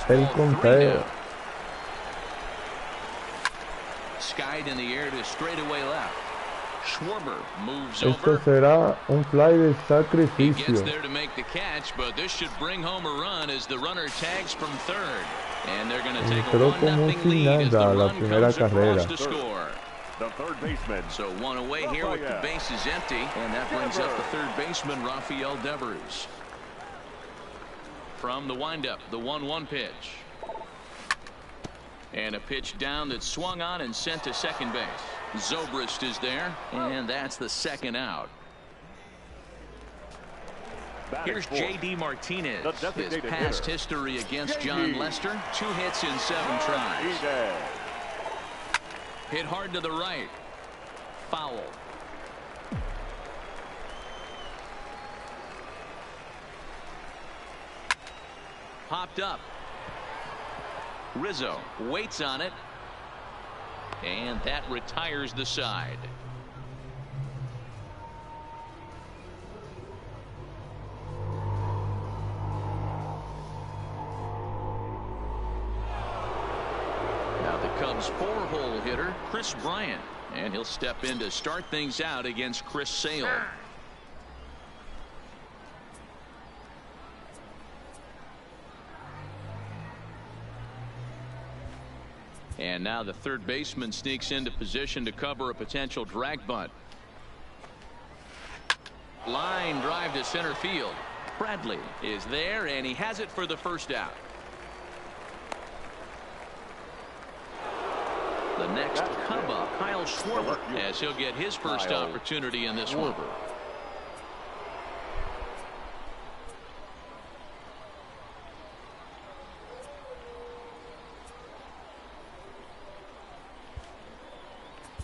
el conteo. Skied in the air to straightaway left. Schwarber moves Esto over. será un fly de He sacrificio. gets there to make the catch, but this should bring home a run as the runner tags from third. And they're going to take a Entró como 1-0 si lead as the nada la run primera comes across carrera. to score. The third baseman. So 1 away here with the bases empty, and that brings up the third baseman Rafael Devers. From the windup, the 1-1 pitch. And a pitch down that's swung on and sent to second base. Zobrist is there, and that's the second out. Here's J.D. Martinez. His past history against John Lester. 2 hits in 7 tries. Hit hard to the right. Foul. Popped up. Rizzo waits on it. And that retires the side. Now the Cubs 4-hole hitter, Chris Bryant. And he'll step in to start things out against Chris Sale. And now the third baseman sneaks into position to cover a potential drag bunt. Line drive to center field. Bradley is there, and he has it for the first out. The next Cub up, Kyle Schwarber, as he'll get his first opportunity in this one.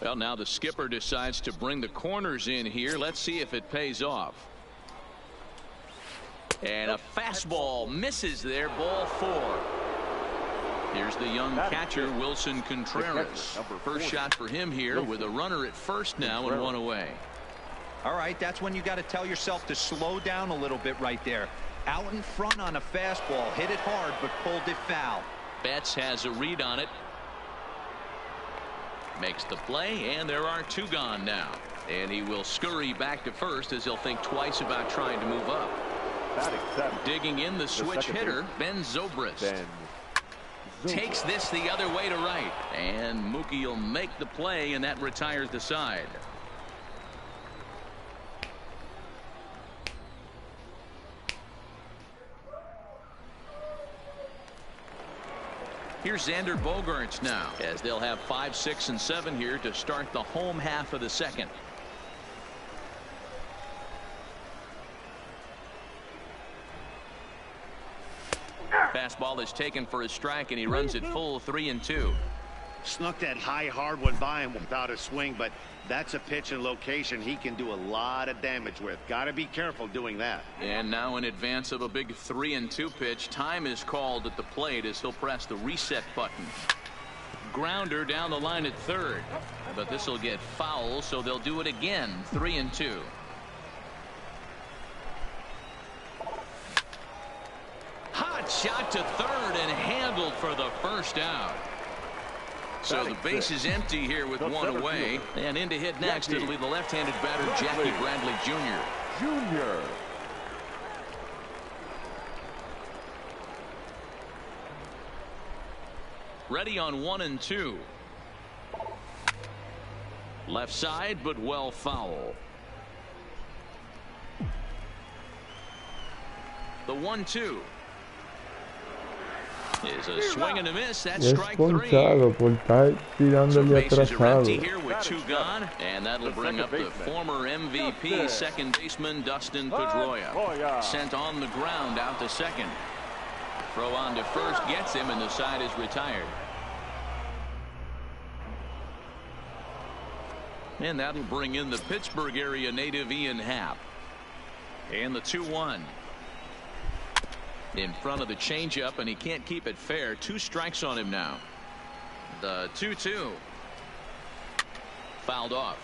Well, now the skipper decides to bring the corners in here. Let's see if it pays off. And a fastball misses there, ball 4. Here's the young catcher, Wilson Contreras. First shot for him here with a runner at first now and 1 away. All right, that's when you got to tell yourself to slow down a little bit right there. Out in front on a fastball, hit it hard but pulled it foul. Betts has a read on it. Makes the play, and there are 2 gone now. And he will scurry back to first as he'll think twice about trying to move up. Digging in the switch hitter, Ben Zobrist. Takes this the other way to right. And Mookie will make the play, and that retires the side. Here's Xander Bogaerts now, as they'll have 5, 6, and 7 here to start the home half of the second. Fastball is taken for a strike, and he runs it full 3-2. Snuck that high hard one by him without a swing, but that's a pitch and location he can do a lot of damage with. Got to be careful doing that. And now in advance of a big 3-2 pitch, time is called at the plate as he'll press the reset button. Grounder down the line at third, but this will get foul, so they'll do it again. 3-2. Hot shot to third and handled for the first out. So the base is empty here with 1 away, and in to hit next it'll be the left-handed batter Jackie Bradley Jr. Ready on 1-2. Left side, but well foul. The 1-2. Is a swing and a miss. That's strike 3. Por estar tirándole bases are empty atrasado. here with 2 gone, and that'll bring up the former MVP second baseman Dustin Pedroia. Sent on the ground out to second. Throw on to first gets him, and the side is retired. And that'll bring in the Pittsburgh area native Ian Happ. And the 2-1. In front of the changeup, and he can't keep it fair. 2 strikes on him now. The 2-2. Fouled off.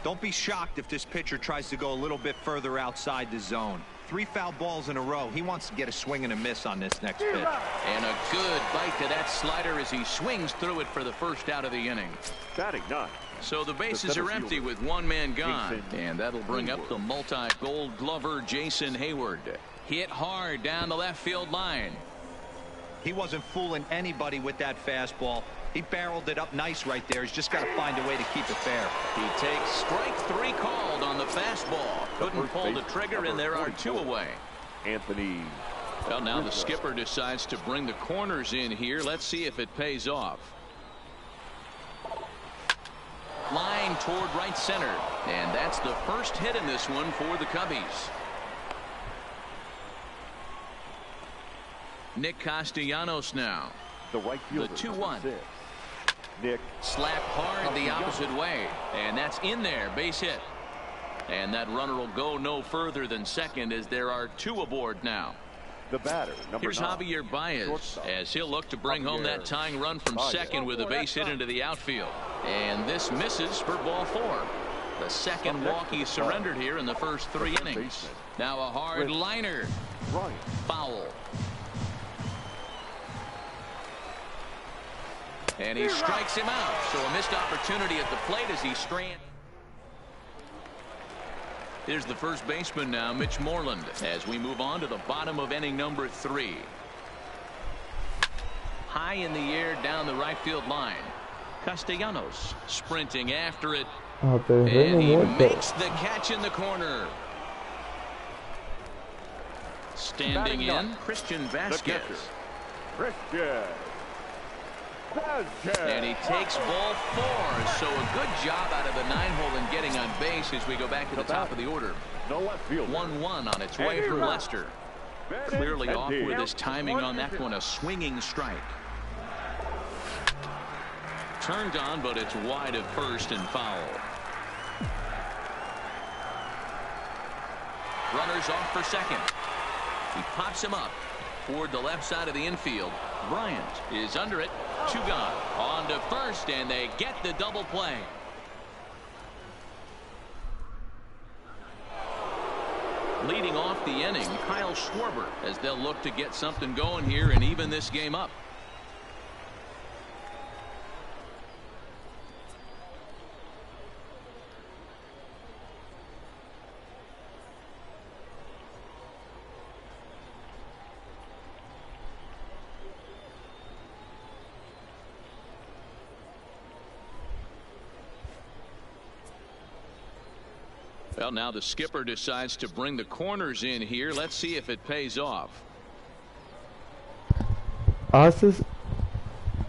Don't be shocked if this pitcher tries to go a little bit further outside the zone. 3 foul balls in a row. He wants to get a swing and a miss on this next pitch. And a good bite to that slider as he swings through it for the first out of the inning. Batting 9. So the bases are empty with 1 man gone, and that'll bring up the multi-gold glover Jason Hayward. Hit hard down the left field line. He wasn't fooling anybody with that fastball. He barreled it up nice right there. He's just got to find a way to keep it fair. He takes strike 3 called on the fastball. Couldn't pull the trigger, and there are 2 away. Anthony. Well, now the skipper decides to bring the corners in here. Let's see if it pays off. Line toward right center, and that's the first hit in this one for the Cubbies. Nick Castellanos now. The right fielder. The 2-1. Nick. Slap hard the opposite way, and that's in there. Base hit. And that runner will go no further than second as there are 2 aboard now. The batter, Here's 9. Javier Baez as he'll look to bring home that tying run from second with a base hit into the outfield. And this misses for ball 4. The second walk he surrendered here in the first 3 innings. Now a hard liner. Foul. And he strikes him out. So a missed opportunity at the plate as he strands. Here's the first baseman now, Mitch Moreland, as we move on to the bottom of inning number 3. High in the air down the right field line. Castellanos sprinting after it. And he makes the catch in the corner. Standing in, Christian Vasquez. And he takes ball 4. So a good job out of the 9-hole in getting on base as we go back to the top of the order. 1-1 on its way from Lester. Clearly off with his timing on that one. A swinging strike. Turned on, but it's wide of first and foul. Runners off for second. He pops him up toward the left side of the infield. Bryant is under it. 2 gone. On to first, and they get the double play. Leading off the inning, Kyle Schwarber, as they'll look to get something going here and even this game up. Well, now the skipper decides to bring the corners in here. Let's see if it pays off.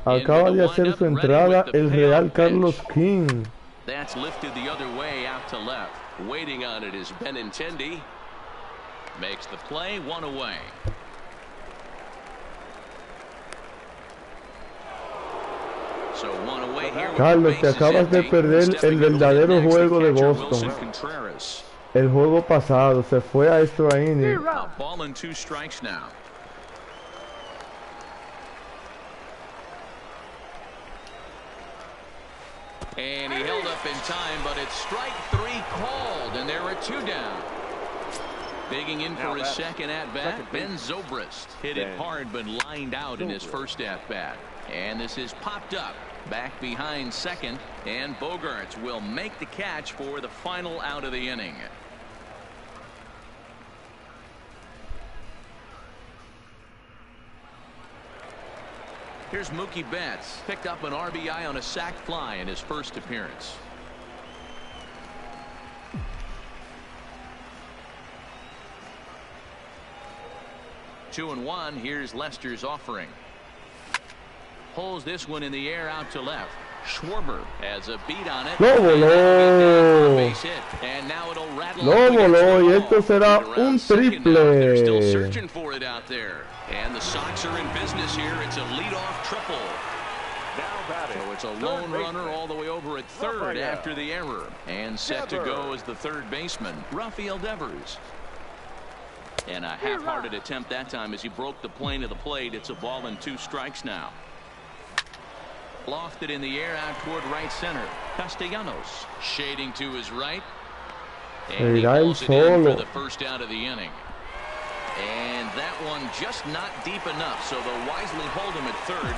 Acaba de hacer su entrada el Real Carlos King. That's lifted the other way out to left. Waiting on it is Benintendi. Makes the play, one away. Carlos, te acabas de perder el verdadero juego de Boston. El juego pasado se fue a extra inning. Ball and 2 strikes now. And he held up in time, but it's strike 3 called, and there are 2 down. Digging in for his second at-bat, Ben Zobrist. Hit it hard, but lined out in his first at-bat. And this is popped up back behind second, and Bogaerts will make the catch for the final out of the inning. Here's Mookie Betts, picked up an RBI on a sac fly in his first appearance. Two and one. Here's Lester's offering. Pulls this one in the air out to left. Schwarber has a beat on it. Lo voló. And now it'll rattle. Lo voló y esto será un triple. They're still searching for it out there. And the Sox are in business here. It's a leadoff triple. So it's a lone runner all the way over at third after the error. And set to go as the third baseman, Rafael Devers. And a half-hearted attempt that time as he broke the plane of the plate. It's a ball and 2 strikes now. Lofted in the air out toward right center. Castellanos shading to his right. And he pulls it in for the first out of the inning. And that one just not deep enough, so they'll wisely hold him at third.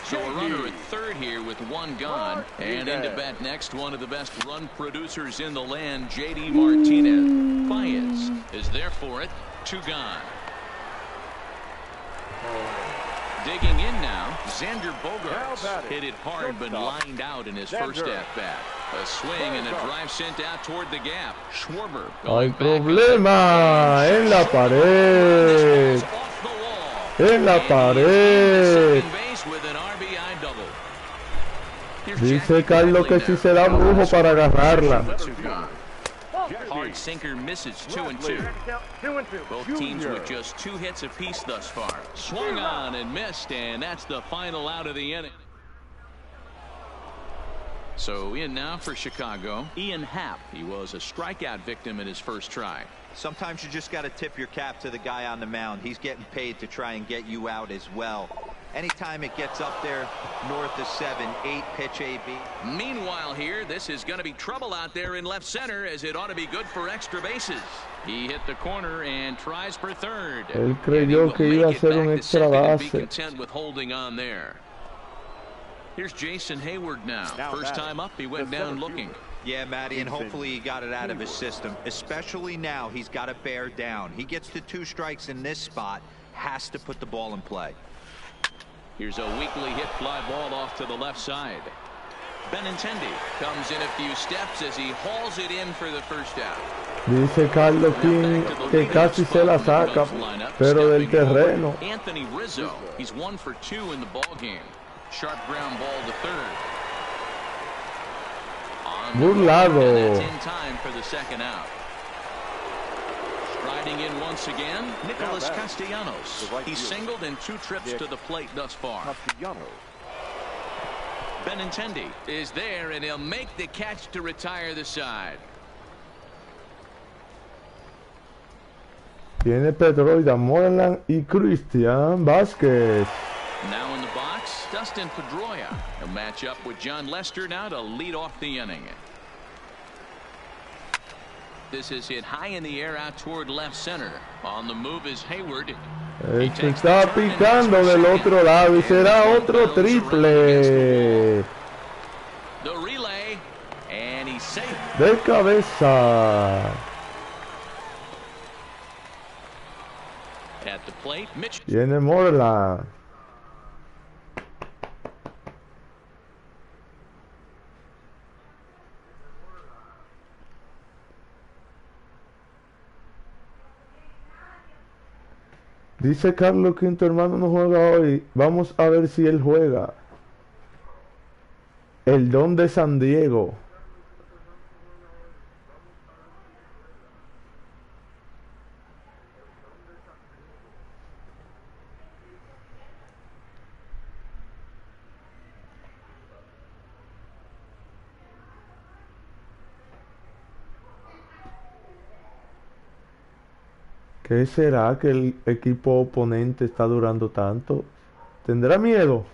So a runner at third here with 1 gone. And into bat next, one of the best run producers in the land, J.D. Martinez. Baez is there for it. 2 gone. Digging in now, Xander Bogaerts. Hit it hard but lined out in his first at-bat. A swing and a drive sent out toward the gap. Schwarber. Hay problema en la pared. En la pared. Dice Carlos que si será brujo para agarrarla. Hard sinker misses 2-2. Both teams with just 2 hits apiece thus far. Swung on and missed, and that's the final out of the inning. So in now for Chicago, Ian Happ. He was a strikeout victim in his first try. Sometimes you just got to tip your cap to the guy on the mound. He's getting paid to try and get you out as well. Anytime it gets up there north of 7, 8 pitch AB. Meanwhile here, this is going to be trouble out there in left center, as it ought to be good for extra bases. He hit the corner and tries for third. Él creyó que iba a ser un extra base. Be content with holding on there. Here's Jason Hayward now. First time up, he went down looking. Yeah, Matty, and hopefully he got it out of his system. Especially now, he's got to bear down. He gets the 2 strikes in this spot, has to put the ball in play. Here's a weakly hit fly ball off to the left side. Benintendi comes in a few steps as he hauls it in for the first out. Dice Carlos King que casi se la saca, pero del terreno. Anthony Rizzo, he's 1 for 2 in the ball game. Sharp ground ball to third. Burlado. And that's in time for the second out. Striding in once again, Nicholas Castellanos. He's singled in 2 trips to the plate thus far. Benintendi is there, and he'll make the catch to retire the side. Tiene Pedroida, Moreland y Christian Vázquez. Now in the box, Dustin Pedroia. He'll match up with John Lester now to lead off the inning. This is hit high in the air out toward left center. On the move is Hayward. Este está picando del otro lado y será otro triple. The relay, and he's safe. De cabeza. At the plate, Mitch. Viene Moreland. Dice Carlos que tu hermano no juega hoy. Vamos a ver si él juega. El Don de San Diego. ¿Qué será que el equipo oponente está durando tanto? ¿Tendrá miedo?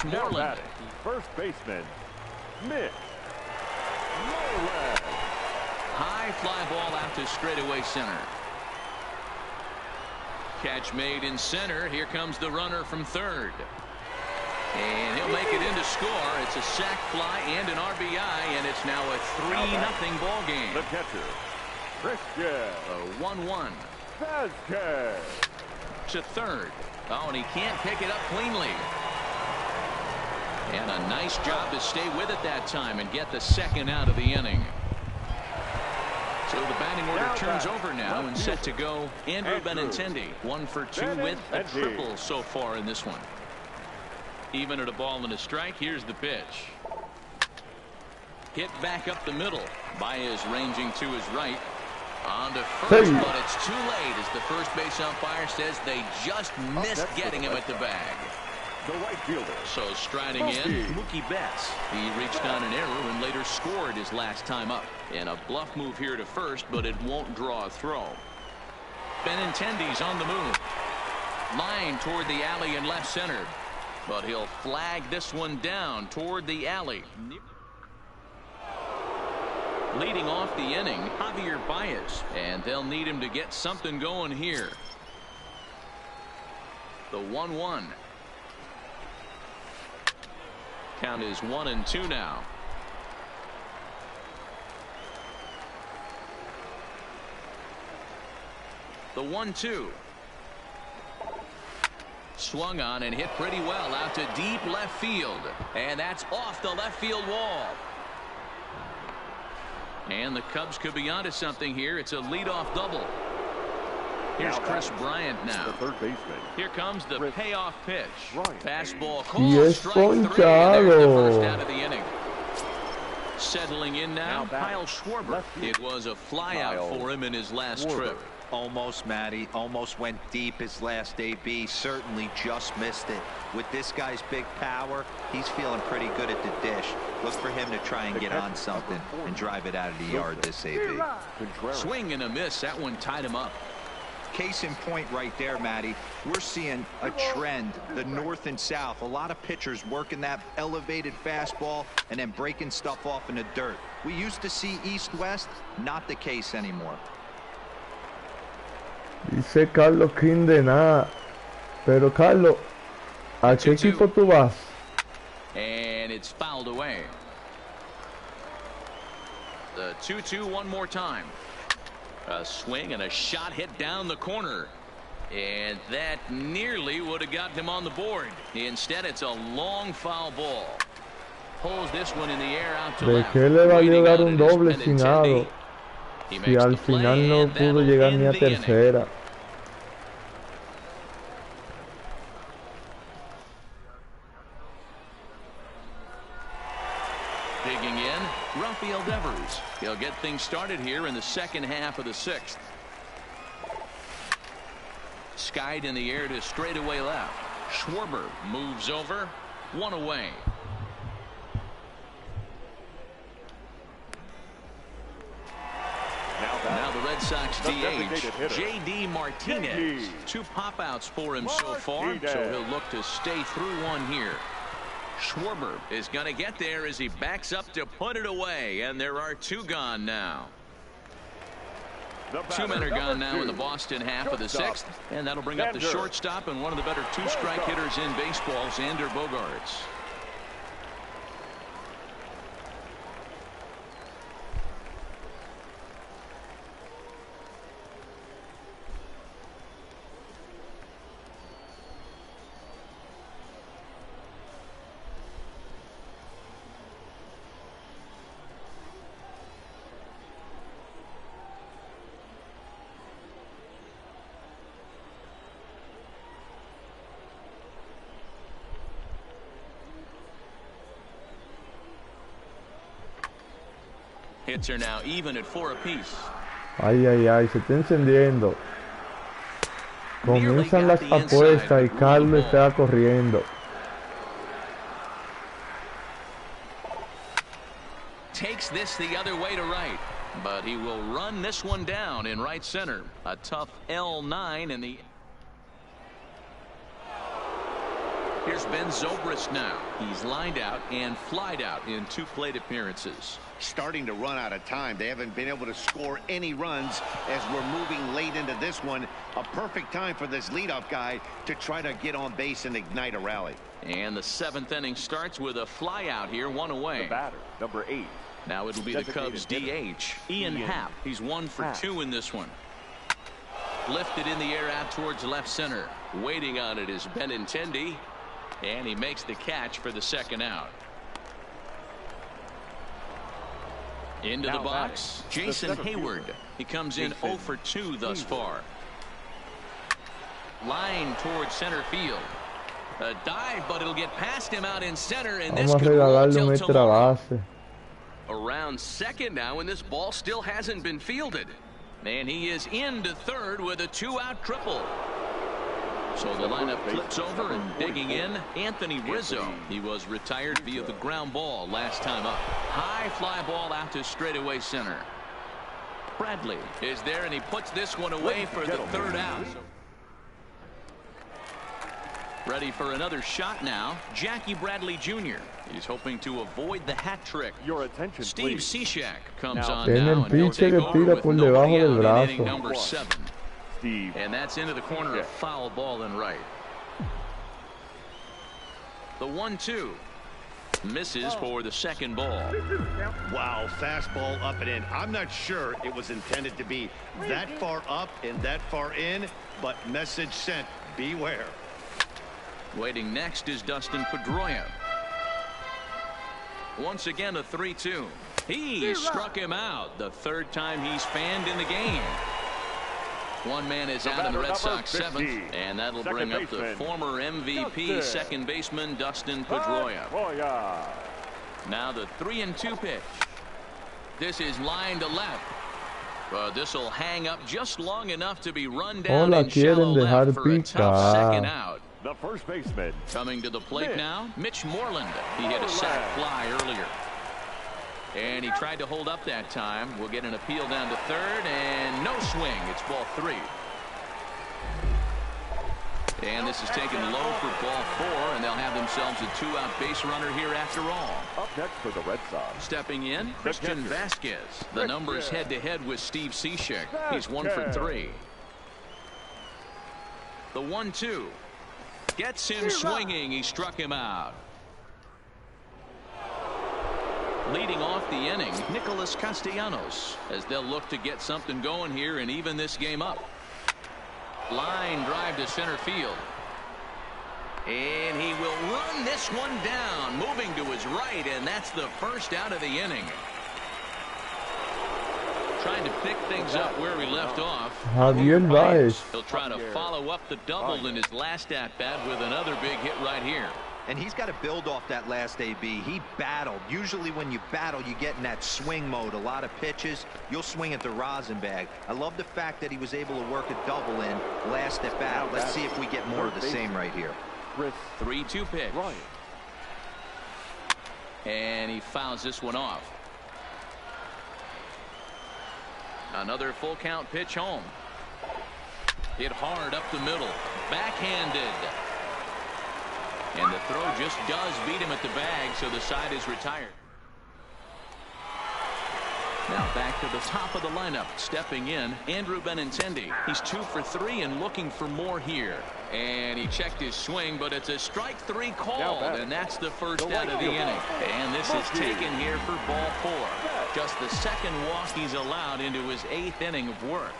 Now batting, first baseman, Mitch Moreland. High fly ball out to straightaway center. Catch made in center. Here comes the runner from third. And he'll make it in to score. It's a sac fly and an RBI, and it's now a 3-0 ball game. The catcher, Christian. A 1-1. Vasquez. To third. Oh, and he can't pick it up cleanly. And a nice job to stay with it that time and get the second out of the inning. So the batting order turns over now and set to go Andrew Benintendi. 1 for 2 with a triple so far in this one. Even at a ball and a strike. Here's the pitch. Hit back up the middle. Baez ranging to his right. On to first, but it's too late as the first base umpire says they just missed getting him at the bag. The right fielder. So striding in, Mookie Betts. He reached on an error and later scored his last time up. And a bluff move here to first, but it won't draw a throw. Benintendi's on the move. Line toward the alley in left center. But he'll flag this one down toward the alley. Leading off the inning, Javier Baez. And they'll need him to get something going here. The 1-1. Count is 1-2 now. The 1-2. Swung on and hit pretty well out to deep left field. And that's off the left field wall. And the Cubs could be onto something here. It's a leadoff double. Here's Chris Bryant now. The third baseman. Here comes the payoff pitch. Fastball Y called, es strike 3, and there's the ponchado. first out of the inning. Settling in now, Kyle Schwarber. It was a flyout for him in his last trip. Almost, Matty. Almost went deep his last AB. Certainly just missed it. With this guy's big power, he's feeling pretty good at the dish. Look for him to try and get on something and drive it out of the yard this AB. Swing and a miss. That one tied him up. Case in point right there, Matty. We're seeing a trend, the north and south. A lot of pitchers working that elevated fastball and then breaking stuff off in the dirt. We used to see east-west, not the case anymore. Dice Carlos King de nada. Pero Carlos, ¿a qué equipo tú vas? And it's fouled away. The 2-2 one more time. A swing and a shot hit down the corner. And that nearly would have gotten him on the board. Instead, it's a long foul ball. Pulls this one in the air out to ¿De left. qué le valió Waiting dar on un it is doble sin Benintendi. ado? He Si makes al the play, final no and pudo that'll llegar ni a end the inning. tercera. Digging in, Rafael Devers. He'll get things started here in the second half of the 6th. Skied in the air to straightaway left. Schwarber moves over. One away. Red Sox DH, J.D. Martinez. 2 pop-outs for him so far, so he'll look to stay through one here. Schwarber is going to get there as he backs up to put it away, and there are 2 gone now. 2 men are gone now in the Boston half of the 6th, and that'll bring up the shortstop and one of the better 2-strike hitters in baseball, Xander Bogaerts. Hits are now even at 4 apiece. Ay, ay, ay, se está encendiendo. Comienzan las apuestas y Carlos está corriendo. Takes this the other way to right, but he will run this one down in right center. A tough L9 in the... Here's Ben Zobrist now. He's lined out and flied out in 2 plate appearances. Starting to run out of time. They haven't been able to score any runs as we're moving late into this one. A perfect time for this leadoff guy to try to get on base and ignite a rally. And the 7th inning starts with a fly out here, 1 away. The batter, number 8. Now it'll be the Cubs DH, Ian Happ. He's 1 for 2 in this one. Lifted in the air out towards left center. Waiting on it is Benintendi, and he makes the catch for the 2nd out. Into the box, Jason Hayward. He comes in 0 for 2 thus far. Line towards center field. A dive, but it'll get past him out in center, and this could roll till tomorrow. Around 2nd now, and this ball still hasn't been fielded. And he is into 3rd with a 2-out triple. So the lineup flips over, and digging in, Anthony Rizzo. He was retired via the ground ball last time up. High fly ball out to straightaway center. Bradley is there, and he puts this one away for the 3rd out. Ready for another shot now, Jackie Bradley Jr. He's hoping to avoid the hat trick. Your attention, Steve please. Cishek comes on Tiene now, el and he'll pitcher take que over tira with por nobody debajo del out in inning brazo. number 7. Steve. And that's into the corner, a foul ball and right. The 1-2 misses for the 2nd ball. Wow, fastball up and in. I'm not sure it was intended to be that far up and that far in, but message sent, beware. Waiting next is Dustin Pedroia. Once again a 3-2. He struck him out, the 3rd time he's fanned in the game. 1 man is out in the Red Sox 7th, and that'll bring up the former MVP second baseman Dustin Pedroia. Now the 3-2 pitch. This is line to left. This will hang up just long enough to be run down in shallow left for a tough 2nd out. The first baseman. Coming to the plate now, Mitch Moreland. He hit a sac fly earlier. And he tried to hold up that time. We'll get an appeal down to 3rd, and no swing. It's ball 3. And this is taken low for ball 4, and they'll have themselves a 2-out base runner here after all. Up next for the Red Sox. Stepping in, Christian Vasquez. The numbers head-to-head with Steve Cishek. He's 1 for 3. The 1-2. Gets him swinging. He struck him out. Leading off the inning, Nicholas Castellanos, as they'll look to get something going here and even this game up. Line drive to center field. And he will run this one down, moving to his right, and that's the 1st out of the inning. Trying to pick things up where we left off. Javier Baez. He'll try to follow up the double in his last at-bat with another big hit right here. And he's got to build off that last AB. He battled. Usually when you battle, you get in that swing mode. A lot of pitches, you'll swing at the rosin bag. I love the fact that he was able to work a double in last at bat. Let's see if we get more of the same right here. 3-2 pitch. And he fouls this one off. Another full count pitch home. Hit hard up the middle. Backhanded. And the throw just does beat him at the bag, so the side is retired. Now back to the top of the lineup. Stepping in, Andrew Benintendi. He's 2 for 3 and looking for more here. And he checked his swing, but it's a strike 3 call, and that's the first out of the inning. And this is taken here for ball 4. Just the second walk he's allowed into his 8th inning of work.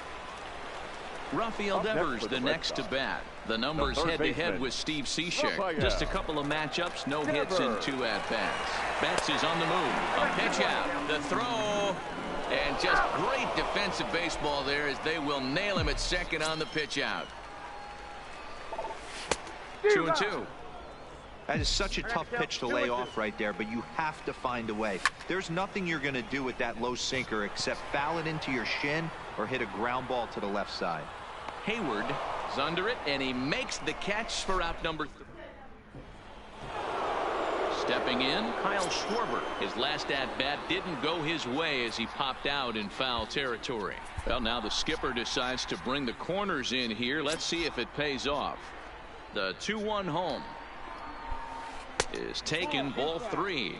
Rafael Devers, the next to bat. The numbers head-to-head with Steve Cishek. Just a couple of matchups, no hits and 2 at-bats. Betts is on the move. A pitch out. The throw. And just great defensive baseball there as they will nail him at second on the pitch out. 2-2. That is such a tough pitch to lay off right there, but you have to find a way. There's nothing you're going to do with that low sinker except foul it into your shin or hit a ground ball to the left side. Hayward is under it, and he makes the catch for out number 3. Stepping in, Kyle Schwarber. His last at-bat didn't go his way as he popped out in foul territory. Well, now the skipper decides to bring the corners in here. Let's see if it pays off. The 2-1 home is taken, ball 3.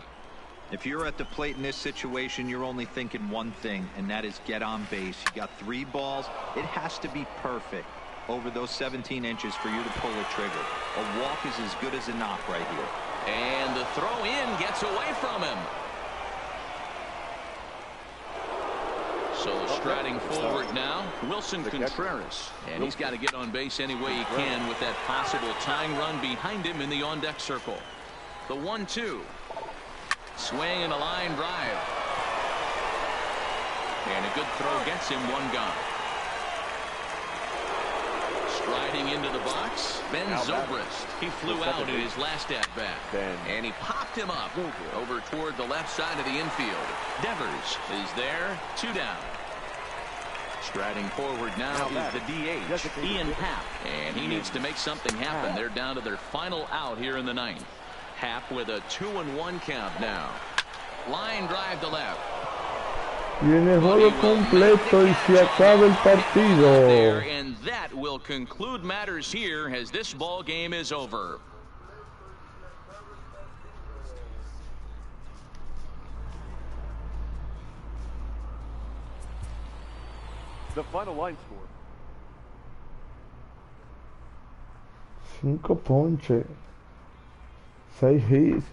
If you're at the plate in this situation, you're only thinking one thing, and that is get on base. You got 3 balls. It has to be perfect over those 17 inches for you to pull a trigger. A walk is as good as a knock right here. And the throw in gets away from him. So striding forward now, Wilson Contreras. And he's got to get on base any way he can with that possible tying run behind him in the on-deck circle. The 1-2. Swing and a line drive. And a good throw gets him 1 gone. Striding into the box, Ben Zobrist. He flew out in his last at-bat. And he popped him up over toward the left side of the infield. Devers is there, 2 down. Striding forward now is the DH, Ian Happ. And he needs to make something happen. They're down to their final out here in the 9th. Happ with a 2-1 count now. Line drive to left. Y en el juego completo y se acaba el partido. And that will conclude matters here as this ball game is over. The final line score. 5 ponches. 6 hits.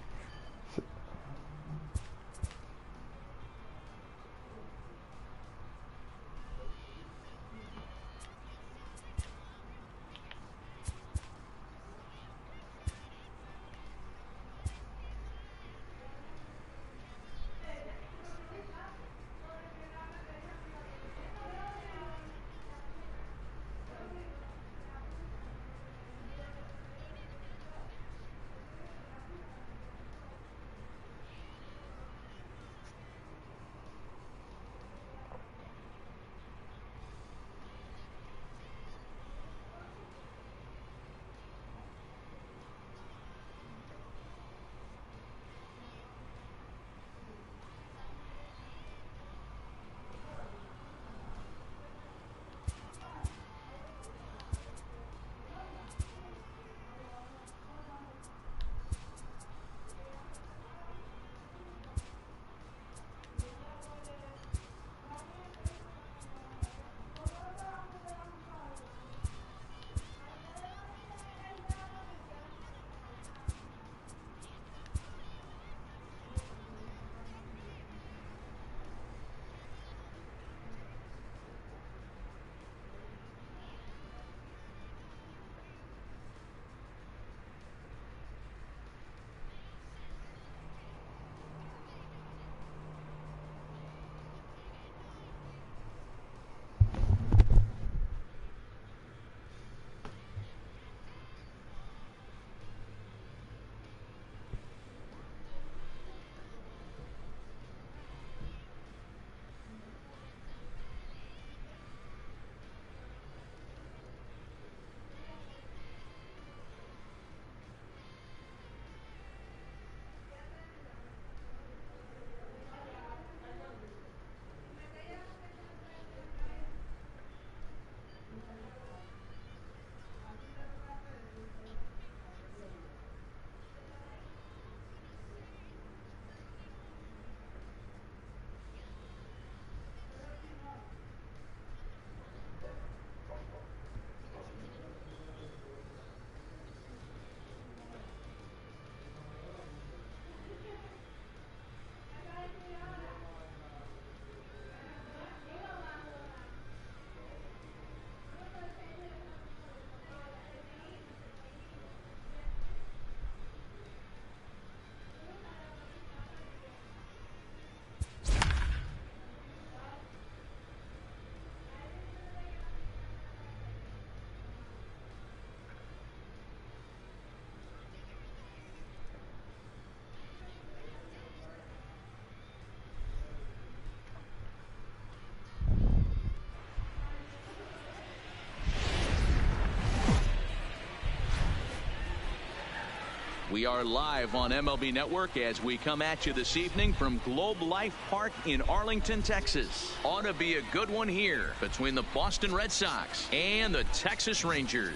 We are live on MLB Network as we come at you this evening from Globe Life Park in Arlington, Texas. Ought to be a good one here between the Boston Red Sox and the Texas Rangers.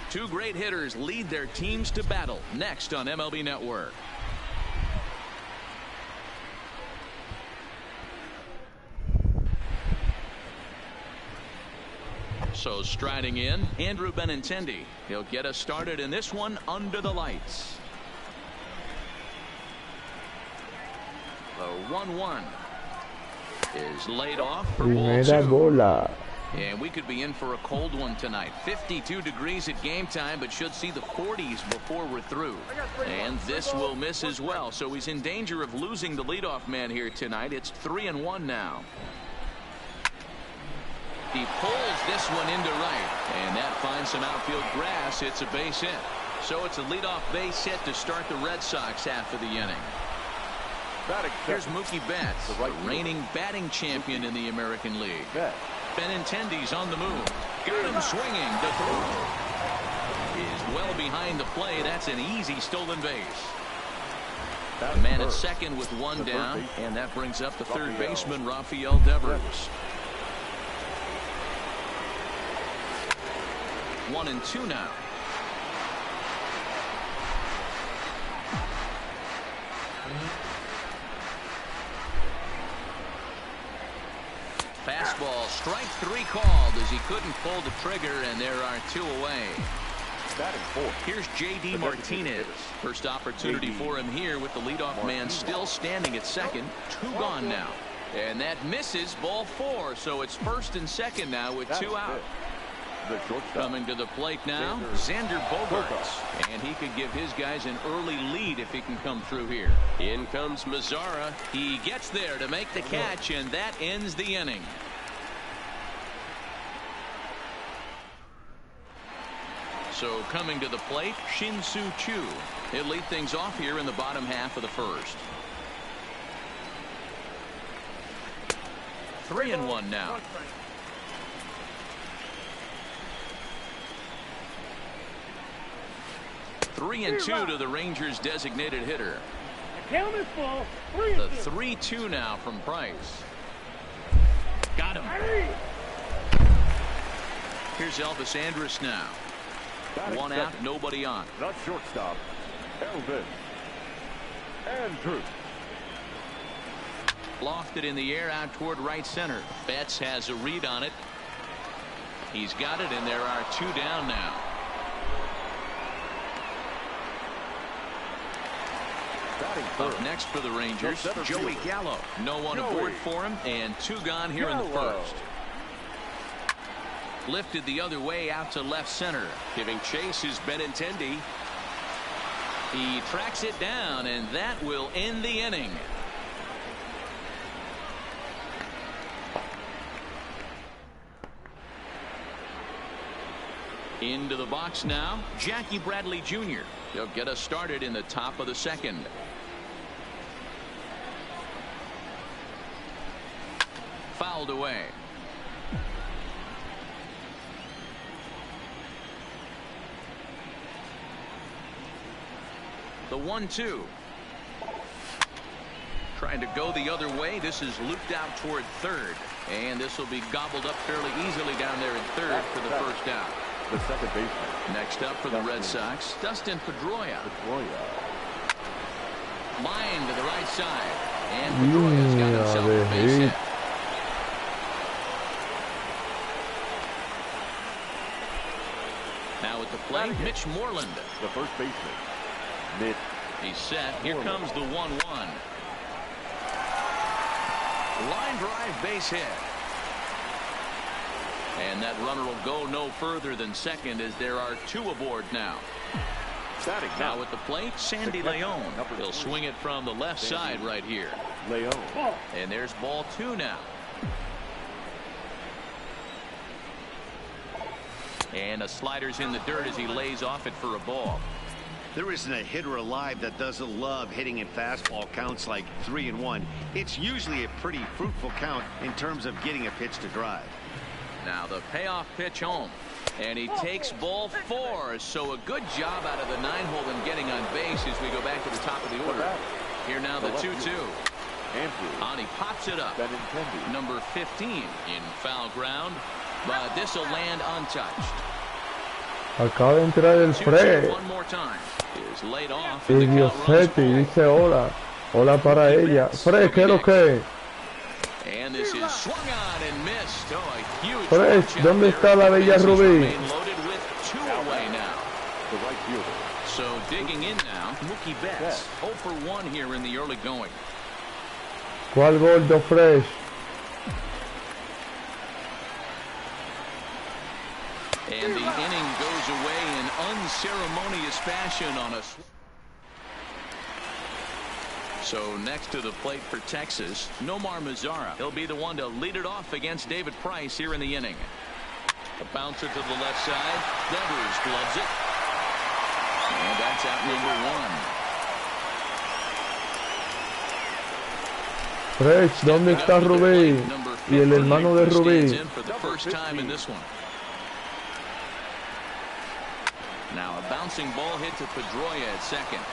Two great hitters lead their teams to battle next on MLB Network. So striding in, Andrew Benintendi. He'll get us started in this one under the lights. The 1-1 is laid off for ball two. Bola. And we could be in for a cold one tonight. 52 degrees at game time, but should see the 40s before we're through. And this will miss as well, so he's in danger of losing the leadoff man here tonight. It's 3-1 now. He pulls this one into right, and that finds some outfield grass. It's a base hit. So it's a leadoff base hit to start the Red Sox half of the inning. Here's Mookie Betts, the reigning batting champion in the American League. Benintendi's on the move. Got him swinging. The throw is well behind the play. That's an easy stolen base. A man at second with one down, and that brings up the third baseman, Rafael Devers. 1-2 now. Fastball, strike three called as he couldn't pull the trigger, and there are two away. Here's J.D. Martinez. First opportunity for him here with the leadoff man still standing at second. Two gone now. And that misses, ball four, so it's first and second now with two out. Coming to the plate now, Xander Bogaerts, and he could give his guys an early lead if he can come through here. In comes Mazzara. He gets there to make the catch, and that ends the inning. So coming to the plate, Shin-Soo Choo. He'll lead things off here in the bottom half of the first. 3-1 now. 3-2 to the Rangers' designated hitter. Count is full. The 3-2 now from Price. Got him. Here's Elvis Andrus now. One out, nobody on. The shortstop, Elvis Andrus. Lofted in the air out toward right center. Betts has a read on it. He's got it, and there are two down now. Up next for the Rangers, Joey Gallo. No one aboard for him, and two gone here in the first. Lifted the other way out to left center. Giving chase is Benintendi. He tracks it down, and that will end the inning. Into the box now, Jackie Bradley Jr. He'll get us started in the top of the second. Fouled away. The 1-2. Trying to go the other way. This is looped out toward third. And this will be gobbled up fairly easily down there at third for the first out. The second baseman. Next up for the Red Sox, Dustin Pedroia. Line to the right side. And Pedroia's got himself a base hit. Now at the plate, Mitch Moreland. The first baseman, Mitch. He's set. Here comes the 1-1. Line drive base hit. And that runner will go no further than second as there are two aboard now. Now at the plate, Sandy Leon. He'll swing it from the left side right here. Leon. And there's ball two now. And a slider's in the dirt as he lays off it for a ball. There isn't a hitter alive that doesn't love hitting in fastball counts like 3-1. It's usually a pretty fruitful count in terms of getting a pitch to drive. Now the payoff pitch home. And he takes ball 4. So a good job out of the 9-hole in getting on base as we go back to the top of the order. Here now the 2-2. And he pops it up. Number 15 in foul ground. But this will land untouched. Acaba de entrar el Fred. Y Diosetti dice hola. Hola para ella. Fred, ¿qué es lo que? Fred, ¿dónde está la bella Rubí? So digging in now, Mookie Betts, 0 for 1 here in the early going. ¿Cuál gordo fresh? And the inning goes away in unceremonious fashion on us. So next to the plate for Texas, Nomar Mazara. He'll be the one to lead it off against David Price here in the inning. A bouncer to the left side. Devers gloves it. And that's out number 1. Fresh, ¿dónde está Rubí? Y el hermano de Rubí. Now a bouncing ball hit to Pedroia at second.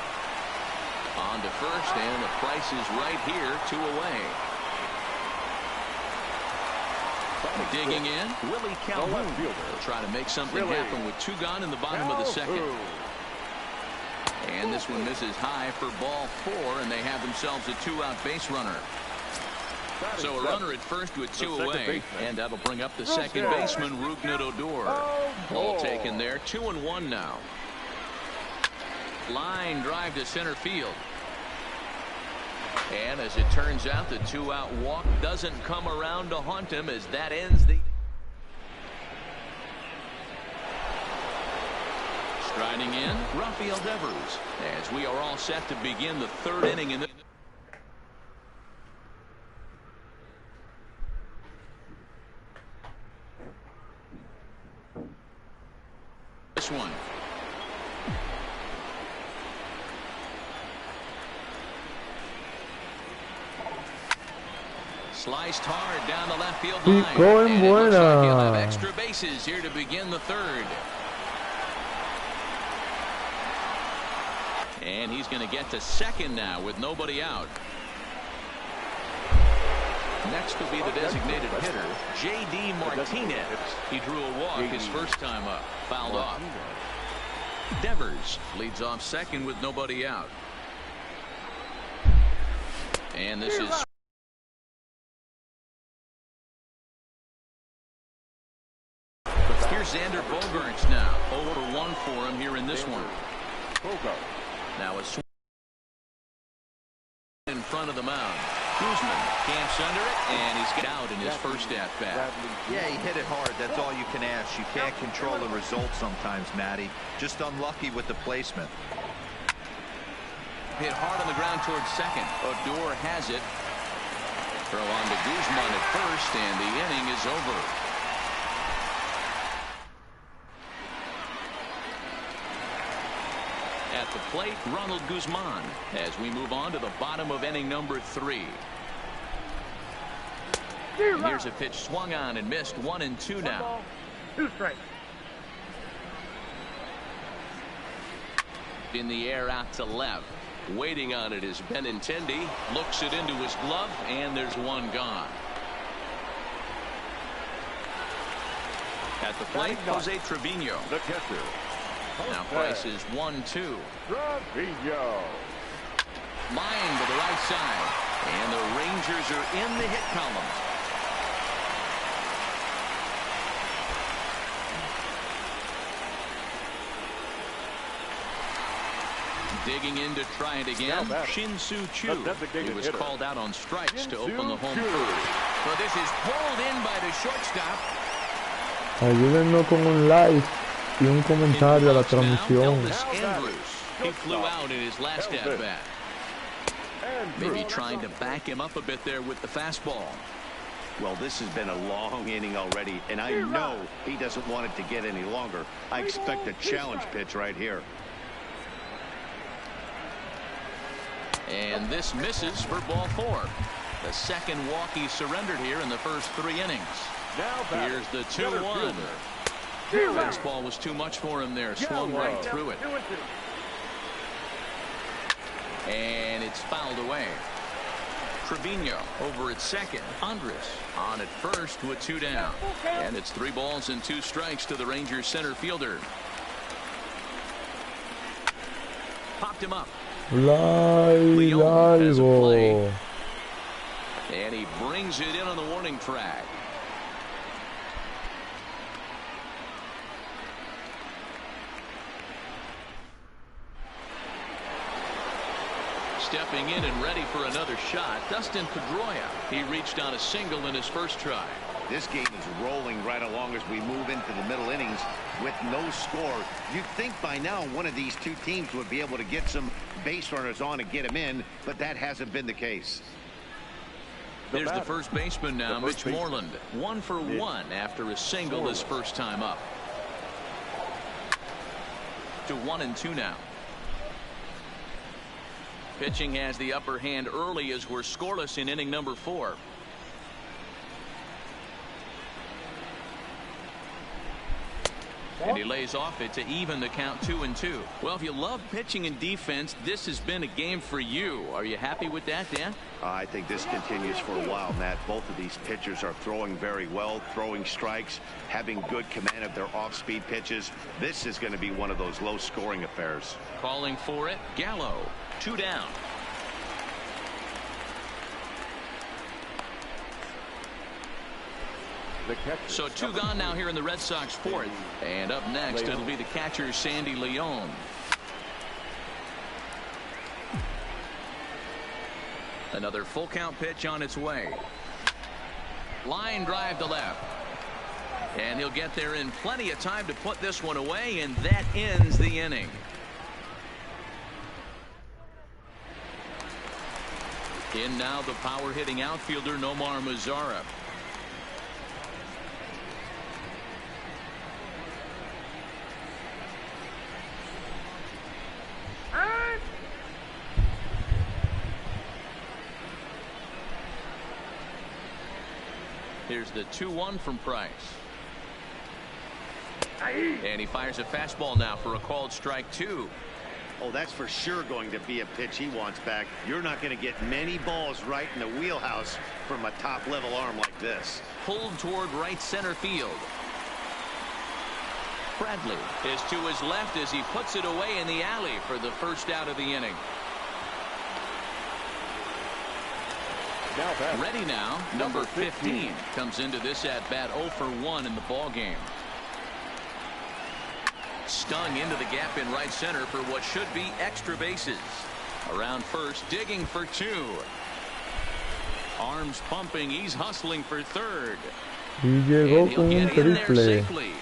On to first, and the Price is right here, 2 away. Digging in, Willie Calhoun will try to make something happen with 2 gone in the bottom of the second. And this one misses high for ball 4, and they have themselves a 2-out base runner. So a runner at first with 2 away, and that'll bring up the second baseman, Rougned Odor. Ball taken there, 2-1 now. Line drive to center field. And as it turns out, the 2-out walk doesn't come around to haunt him as that ends the... Striding in, Rafael Devers, as we are all set to begin the 3rd inning in the... This one. Sliced hard down the left field line. And it looks like he'll have extra bases here to begin the 3rd. And he's going to get to second now with nobody out. Next will be the designated hitter, J.D. Martinez. He drew a walk his first time up. Fouled off. Devers leads off second with nobody out. And this is... Here's Xander Bogaerts now. 0 for 1 for him here in this one. Now a swing in front of the mound. Guzman camps under it, and he's got out in his first at-bat. Yeah, he hit it hard. That's all you can ask. You can't control the result sometimes, Matty. Just unlucky with the placement. Hit hard on the ground towards second. Odor has it. Throw on to Guzman at first, and the inning is over. At the plate, Ronald Guzman, as we move on to the bottom of inning number 3. And here's a pitch swung on and missed. 1-2 now. 2 strikes. In the air out to left. Waiting on it is Benintendi. Looks it into his glove, and there's 1 gone. At the plate, Jose Trevino. The catcher. Now Price is 1-2. Trevino. Line to the right side. And the Rangers are in the hit column. Digging in to try it again. Shin-Soo Choo. He was called out on strikes to open the home first. But this is pulled in by the shortstop. Ayúdennos con un like y un comentario a la transmisión. He flew out in his last at bat. Maybe trying to back him up a bit there with the fastball. Well, this has been a long inning already, and I know he doesn't want it to get any longer. I expect a challenge pitch right here. And this misses for ball 4. The second walk he surrendered here in the first 3 innings. Here's the 2-1. Fastball was too much for him there. Swung right through it. And it's fouled away. Trevino over at second. Andres on at first with 2 down. And it's 3 balls and 2 strikes to the Rangers center fielder. Popped him up. Leon has a play. And he brings it in on the warning track. Stepping in and ready for another shot, Dustin Pedroia. He reached on a single in his first try. This game is rolling right along as we move into the middle innings with no score. You'd think by now one of these two teams would be able to get some base runners on and get them in, but that hasn't been the case. There's the first baseman now, Mitch Moreland. 1 for 1 after a single his first time up. To 1-2 now. Pitching has the upper hand early as we're scoreless in inning number 4. And he lays off it to even the count 2-2. Well, if you love pitching and defense, this has been a game for you. Are you happy with that, Dan? I think this continues for a while, Matt. Both of these pitchers are throwing very well, throwing strikes, having good command of their off-speed pitches. This is going to be one of those low-scoring affairs. Calling for it, Gallo. 2 down. So 2 gone now here in the Red Sox 4th. And up next, it'll be the catcher, Sandy Leon. Another full count pitch on its way. Line drive to left. And he'll get there in plenty of time to put this one away, and that ends the inning. In now the power-hitting outfielder, Nomar Mazara. Here's the 2-1 from Price. And he fires a fastball now for a called strike 2. Oh, that's for sure going to be a pitch he wants back. You're not going to get many balls right in the wheelhouse from a top-level arm like this. Pulled toward right center field. Bradley is to his left as he puts it away in the alley for the first out of the inning. Ready now, number 15 comes into this at bat 0 for 1 in the ball game. Stung into the gap in right center for what should be extra bases. Around first, digging for 2. Arms pumping, he's hustling for third. Y llegó con un triple.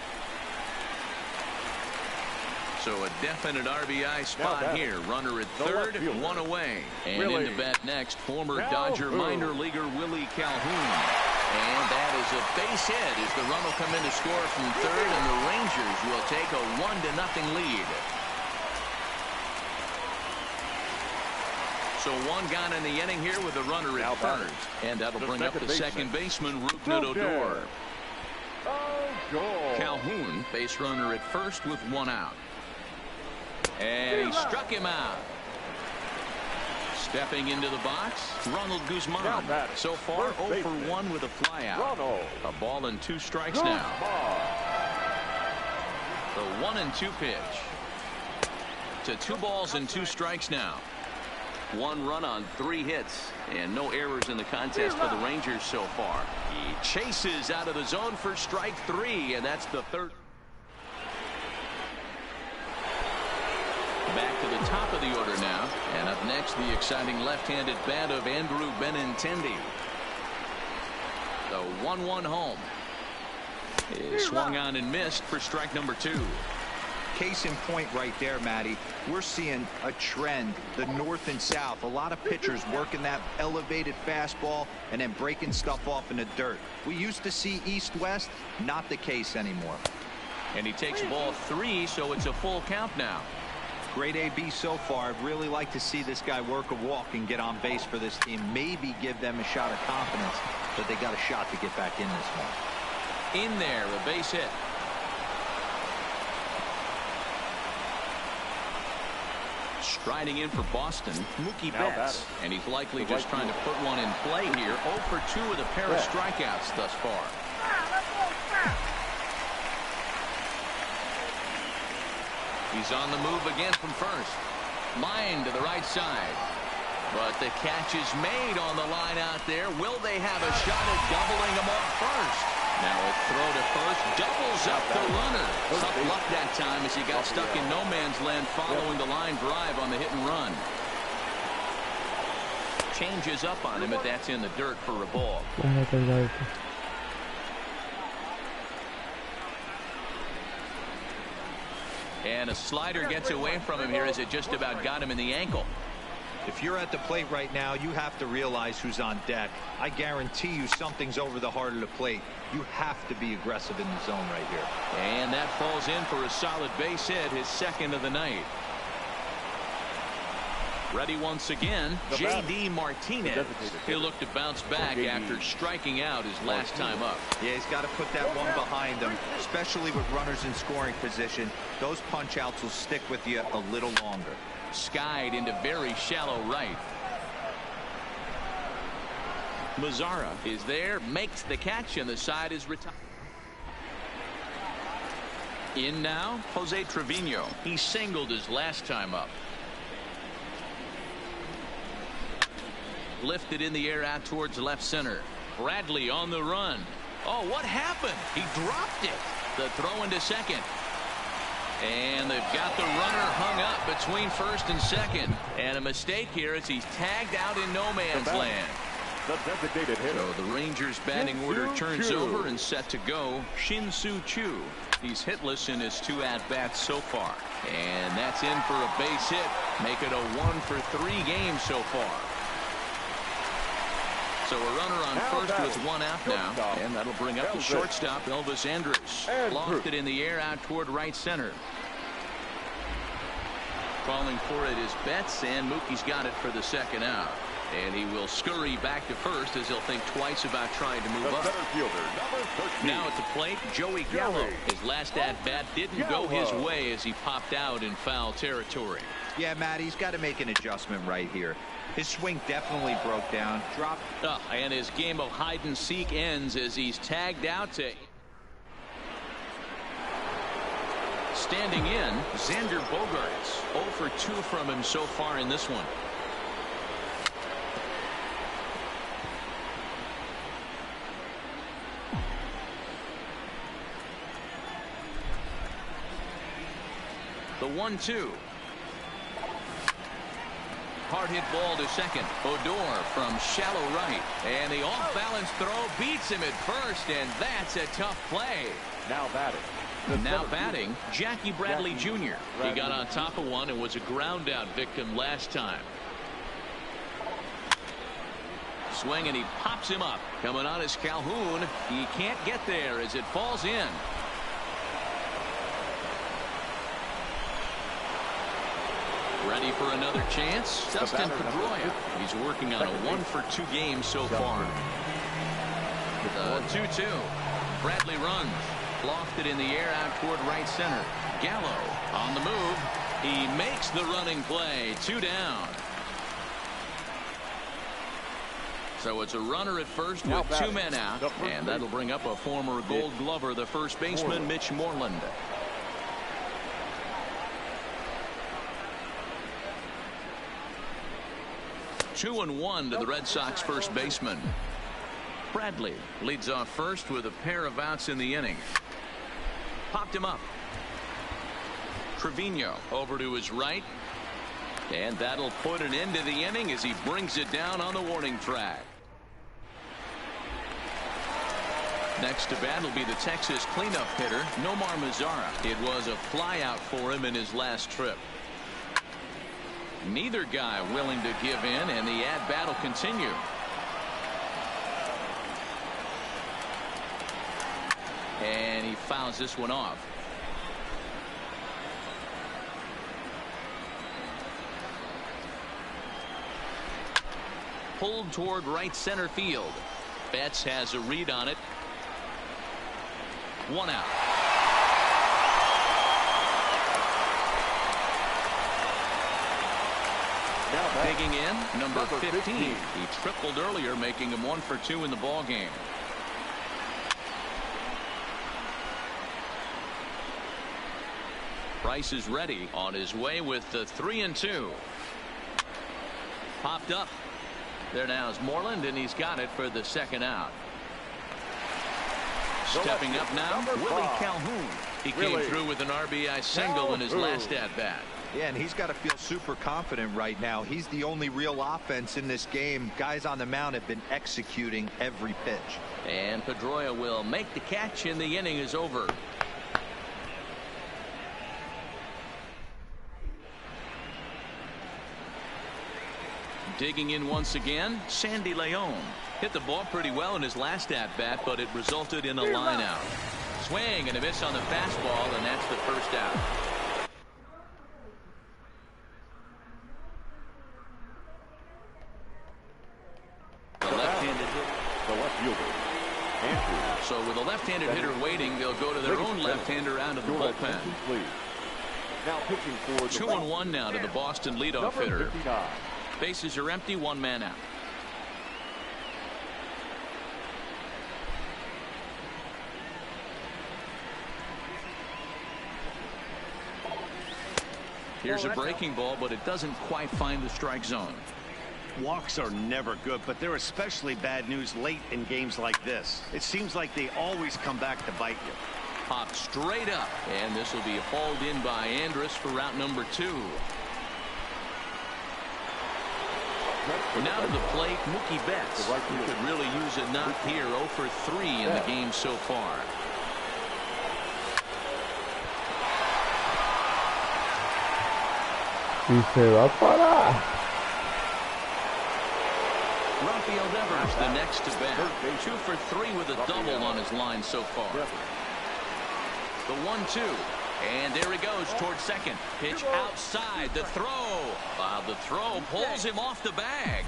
So a definite RBI spot here. Runner at third, 1 away. And into bat next, former Dodger minor leaguer Willie Calhoun. And that is a base hit as the run will come in to score from third, and the Rangers will take a 1-0 lead. So 1 gone in the inning here with a runner at first. And that'll bring up the second baseman, Rougned Odor. Calhoun, base runner at first with 1 out. And he struck him out. Stepping into the box, Ronald Guzman. So far 0 for 1 with a flyout. A ball and 2 strikes now. The 1-2 pitch. To 2 balls and 2 strikes now. 1 run on 3 hits, and no errors in the contest for the Rangers so far. He chases out of the zone for strike 3, and that's the 3rd. Back to the top of the order now, and up next the exciting left-handed bat of Andrew Benintendi. The 1-1 home is swung on and missed for strike number 2. Case in point right there, Matty. We're seeing a trend, the north and south. A lot of pitchers working that elevated fastball and then breaking stuff off in the dirt. We used to see east-west, not the case anymore. And he takes ball 3, so it's a full count now. Great AB so far. I'd really like to see this guy work a walk and get on base for this team. Maybe give them a shot of confidence that they got a shot to get back in this one. In there, a base hit. Riding in for Boston, Mookie Betts. And he's likely just trying to put one in play here. 0 for 2 with a pair of strikeouts thus far. He's on the move again from first. Line to the right side. But the catch is made on the line out there. Will they have a shot at doubling him off first? Now a throw to first. Doubles up the runner. Tough luck that time as he got stuck in no man's land following the line drive on the hit and run. Changes up on him, but that's in the dirt for a ball. And a slider gets away from him here as it just about got him in the ankle. If you're at the plate right now, you have to realize who's on deck. I guarantee you something's over the heart of the plate. You have to be aggressive in the zone right here. And that falls in for a solid base hit, his second of the night. Ready once again, J.D. Martinez. He'll look to bounce back after striking out his last time up. Yeah, he's got to put that one behind him, especially with runners in scoring position. Those punch outs will stick with you a little longer. Skied into very shallow right. Mazzara is there, makes the catch, and the side is retired. In now, Jose Trevino. He singled his last time up. Lifted in the air out towards left center. Bradley on the run. Oh, what happened? He dropped it. The throw into second. And they've got the runner hung up between first and second. And a mistake here as he's tagged out in no man's land. So the Rangers batting order turns over and set to go. Shin-Soo Choo. He's hitless in his 2 at-bats so far. And that's in for a base hit. Make it a 1 for 3 games so far. So a runner on first with 1 out now. And that'll bring up the shortstop, Elvis Andrus. Lofted in the air out toward right center. Calling for it is Betts, and Mookie's got it for the second out. And he will scurry back to first as he'll think twice about trying to move up. Now at the plate, Joey Gallo. His last at-bat didn't go his way as he popped out in foul territory. Yeah, Matt, he's got to make an adjustment right here. His swing definitely broke down. Dropped. And his game of hide and seek ends as he's tagged out to. Standing in, Xander Bogaerts. 0 for 2 from him so far in this one. The 1-2. Hard hit ball to second. Odor from shallow right. And the off-balance throw beats him at first, and that's a tough play. Now batting, Jackie Bradley Jr. He got on top of one and was a ground-out victim last time. Swing, and he pops him up. Coming on is Calhoun. He can't get there as it falls in. Ready for another chance. Dustin Pedroia. He's working on a 1 for 2 games so far. The 2-2. Bradley runs. Lofted in the air out toward right center. Gallo on the move. He makes the running play. 2 down. So it's a runner at first with 2 men out. And that'll bring up a former Gold Glover, the first baseman, Mitch Moreland. Two and 1 to the Red Sox first baseman. Bradley leads off first with a pair of outs in the inning. Popped him up. Trevino over to his right. And that'll put an end to the inning as he brings it down on the warning track. Next to bat will be the Texas cleanup hitter, Nomar Mazzara. It was a flyout for him in his last trip. Neither guy willing to give in, and the at-bat will continue. And he fouls this one off. Pulled toward right center field. Betts has a read on it. 1 out. Digging in, number 15. He tripled earlier, making him 1 for 2 in the ball game. Price is ready, on his way with the 3-2. Popped up. There now is Moreland, and he's got it for the second out. Stepping up now, Willie Calhoun. He came through with an RBI single in his last at-bat. Yeah, and he's got to feel super confident right now. He's the only real offense in this game. Guys on the mound have been executing every pitch. And Pedroia will make the catch, and the inning is over. Digging in once again, Sandy Leon. Hit the ball pretty well in his last at-bat, but it resulted in a line out. Swing and a miss on the fastball, and that's the first out. The left-handed hitter. The left fielder, Andrew. So with a left-handed hitter waiting, they'll go to their own left-hander out of the bullpen. Now pitching for the 2-1 now to the Boston leadoff hitter. 59. Bases are empty, 1 man out. Here's a breaking ball, but it doesn't quite find the strike zone. Walks are never good, but they're especially bad news late in games like this. It seems like they always come back to bite you. Popped straight up, and this will be hauled in by Andrus for route number 2. Now to the plate, Mookie Betts. He could really use a knock here. 0 for 3 in the game so far. Y se va para. Rafael Devers, the next to bat. 2 for 3 with a double on his line so far. The 1-2. And there he goes towards second. Pitch outside. The throw. The throw pulls him off the bag.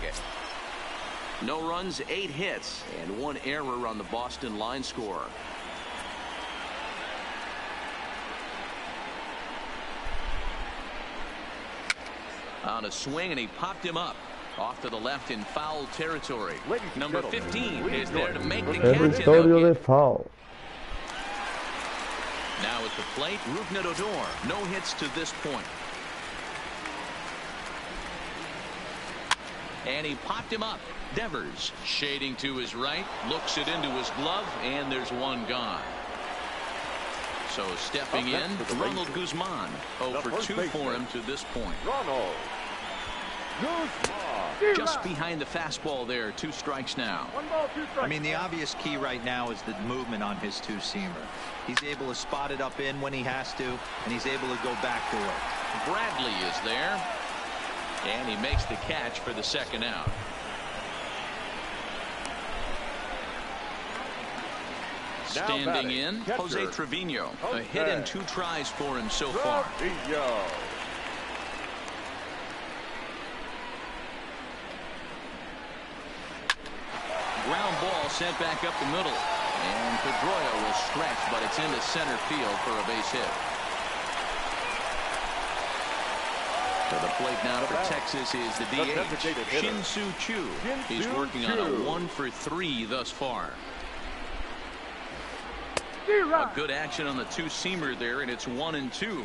No runs, 8 hits, and 1 error on the Boston line score. On a swing, and he popped him up. Off to the left in foul territory. Number 15 is there to make the catch. Territorio de foul. Now at the plate, Rougned Odor. No hits to this point. And he popped him up. Devers shading to his right, looks it into his glove, and there's 1 gone. So stepping in, Ronald Guzman. 0 for 2 for him to this point. Ronald Guzman. Just behind the fastball there. 2 strikes now. I mean, the obvious key right now is the movement on his 2-seamer. He's able to spot it up in when he has to, and he's able to go back to it. Bradley is there, and he makes the catch for the second out. Standing in, Jose Trevino. A hit and 2 tries for him so far. Ground ball sent back up the middle. And Pedroia will stretch, but it's into center field for a base hit. To the plate now for Texas is the DH, Shin-Soo Choo. He's working on a 1 for 3 thus far. A good action on the 2-seamer there, and it's 1-2.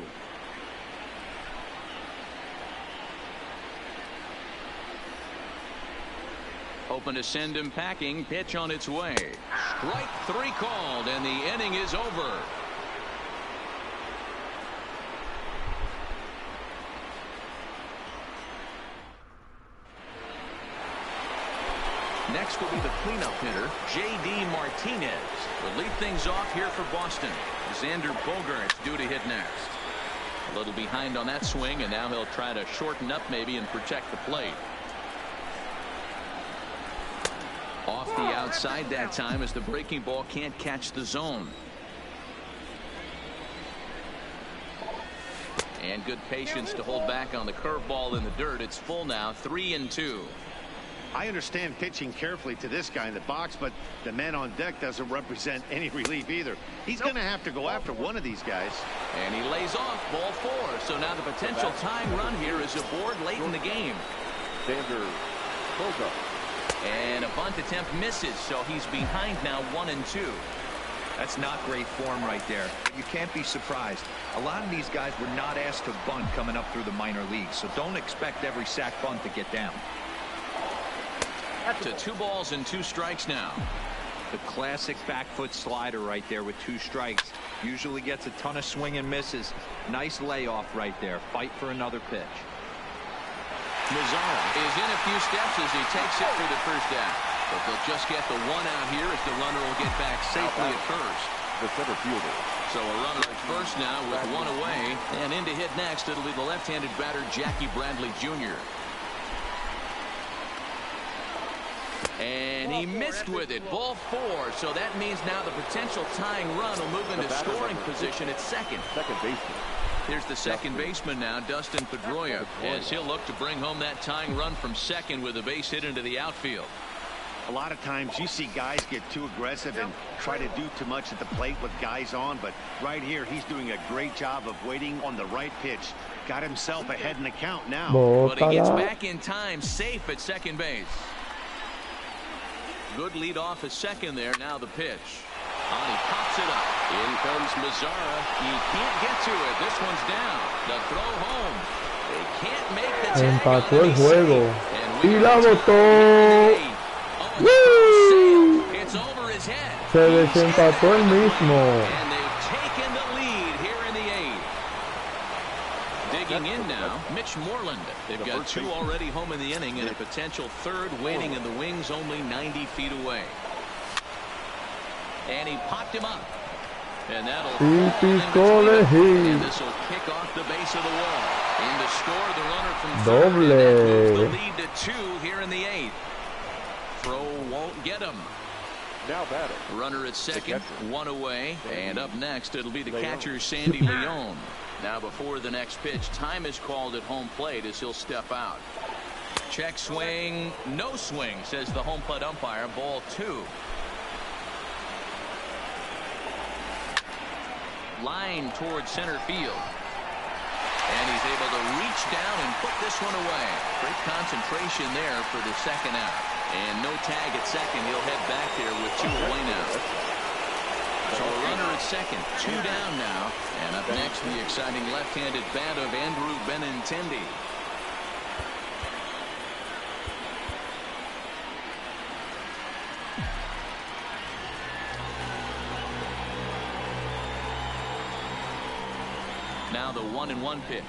Hoping to send him packing. Pitch on its way. Strike 3 called, and the inning is over. Next will be the cleanup hitter, J.D. Martinez. Will lead things off here for Boston. Xander Bogaerts due to hit next. A little behind on that swing, and now he'll try to shorten up maybe and protect the plate. Off the outside that time as the breaking ball can't catch the zone. And good patience to hold back on the curveball in the dirt. It's full now, 3-2. I understand pitching carefully to this guy in the box, but the man on deck doesn't represent any relief either. He's going to have to go after one of these guys. And he lays off ball 4. So now the potential tying run here is aboard late in the game. And a bunt attempt misses, so he's behind now 1-2. That's not great form right there. You can't be surprised. A lot of these guys were not asked to bunt coming up through the minor leagues, so don't expect every sack bunt to get down. To 2 balls and 2 strikes now. The classic back foot slider right there with 2 strikes. Usually gets a ton of swing and misses. Nice layoff right there. Fight for another pitch. Mazzara is in a few steps as he takes it for the first out. But they'll just get the 1 out here as the runner will get back safely at first. The center fielder. So a runner at first now with 1 away. And in to hit next, it'll be the left-handed batter, Jackie Bradley Jr. And he missed with it. Ball 4. So that means now the potential tying run will move into scoring position at second. Second baseman. Here's the second baseman now, Dustin Pedroia, as he'll look to bring home that tying run from second with a base hit into the outfield. A lot of times you see guys get too aggressive and try to do too much at the plate with guys on, but right here he's doing a great job of waiting on the right pitch. Got himself ahead in the count now. But he gets back in time, safe at second base. Good lead off at second there. Now the pitch. And he pops it up. In comes Mazzara. He can't get to it. This one's down. The throw home. They can't make the tag. Empató el juego. Y la botó. It's over his head. Se desempató el mismo. And they've taken the lead here in the 8th. Digging in now, Mitch Moreland. They've got 2 already home in the inning and a potential 3rd waiting in the wings only 90 feet away. And he popped him up. And that'll and this will kick off the base of the wall. In to score the runner from third. And that moves the lead to 2 here in the 8th. Throw won't get him. Now batter. Runner at second, 1 away. And up next it'll be the catcher Sandy Leon. Now before the next pitch, time is called at home plate as he'll step out. Check swing, no swing, says the home plate umpire. Ball 2. Line towards center field. And he's able to reach down and put this one away. Great concentration there for the second out. And no tag at second. He'll head back there with 2 away now. So a runner at second, 2 down now. And up next, the exciting left-handed bat of Andrew Benintendi. Now the 1-1 pitch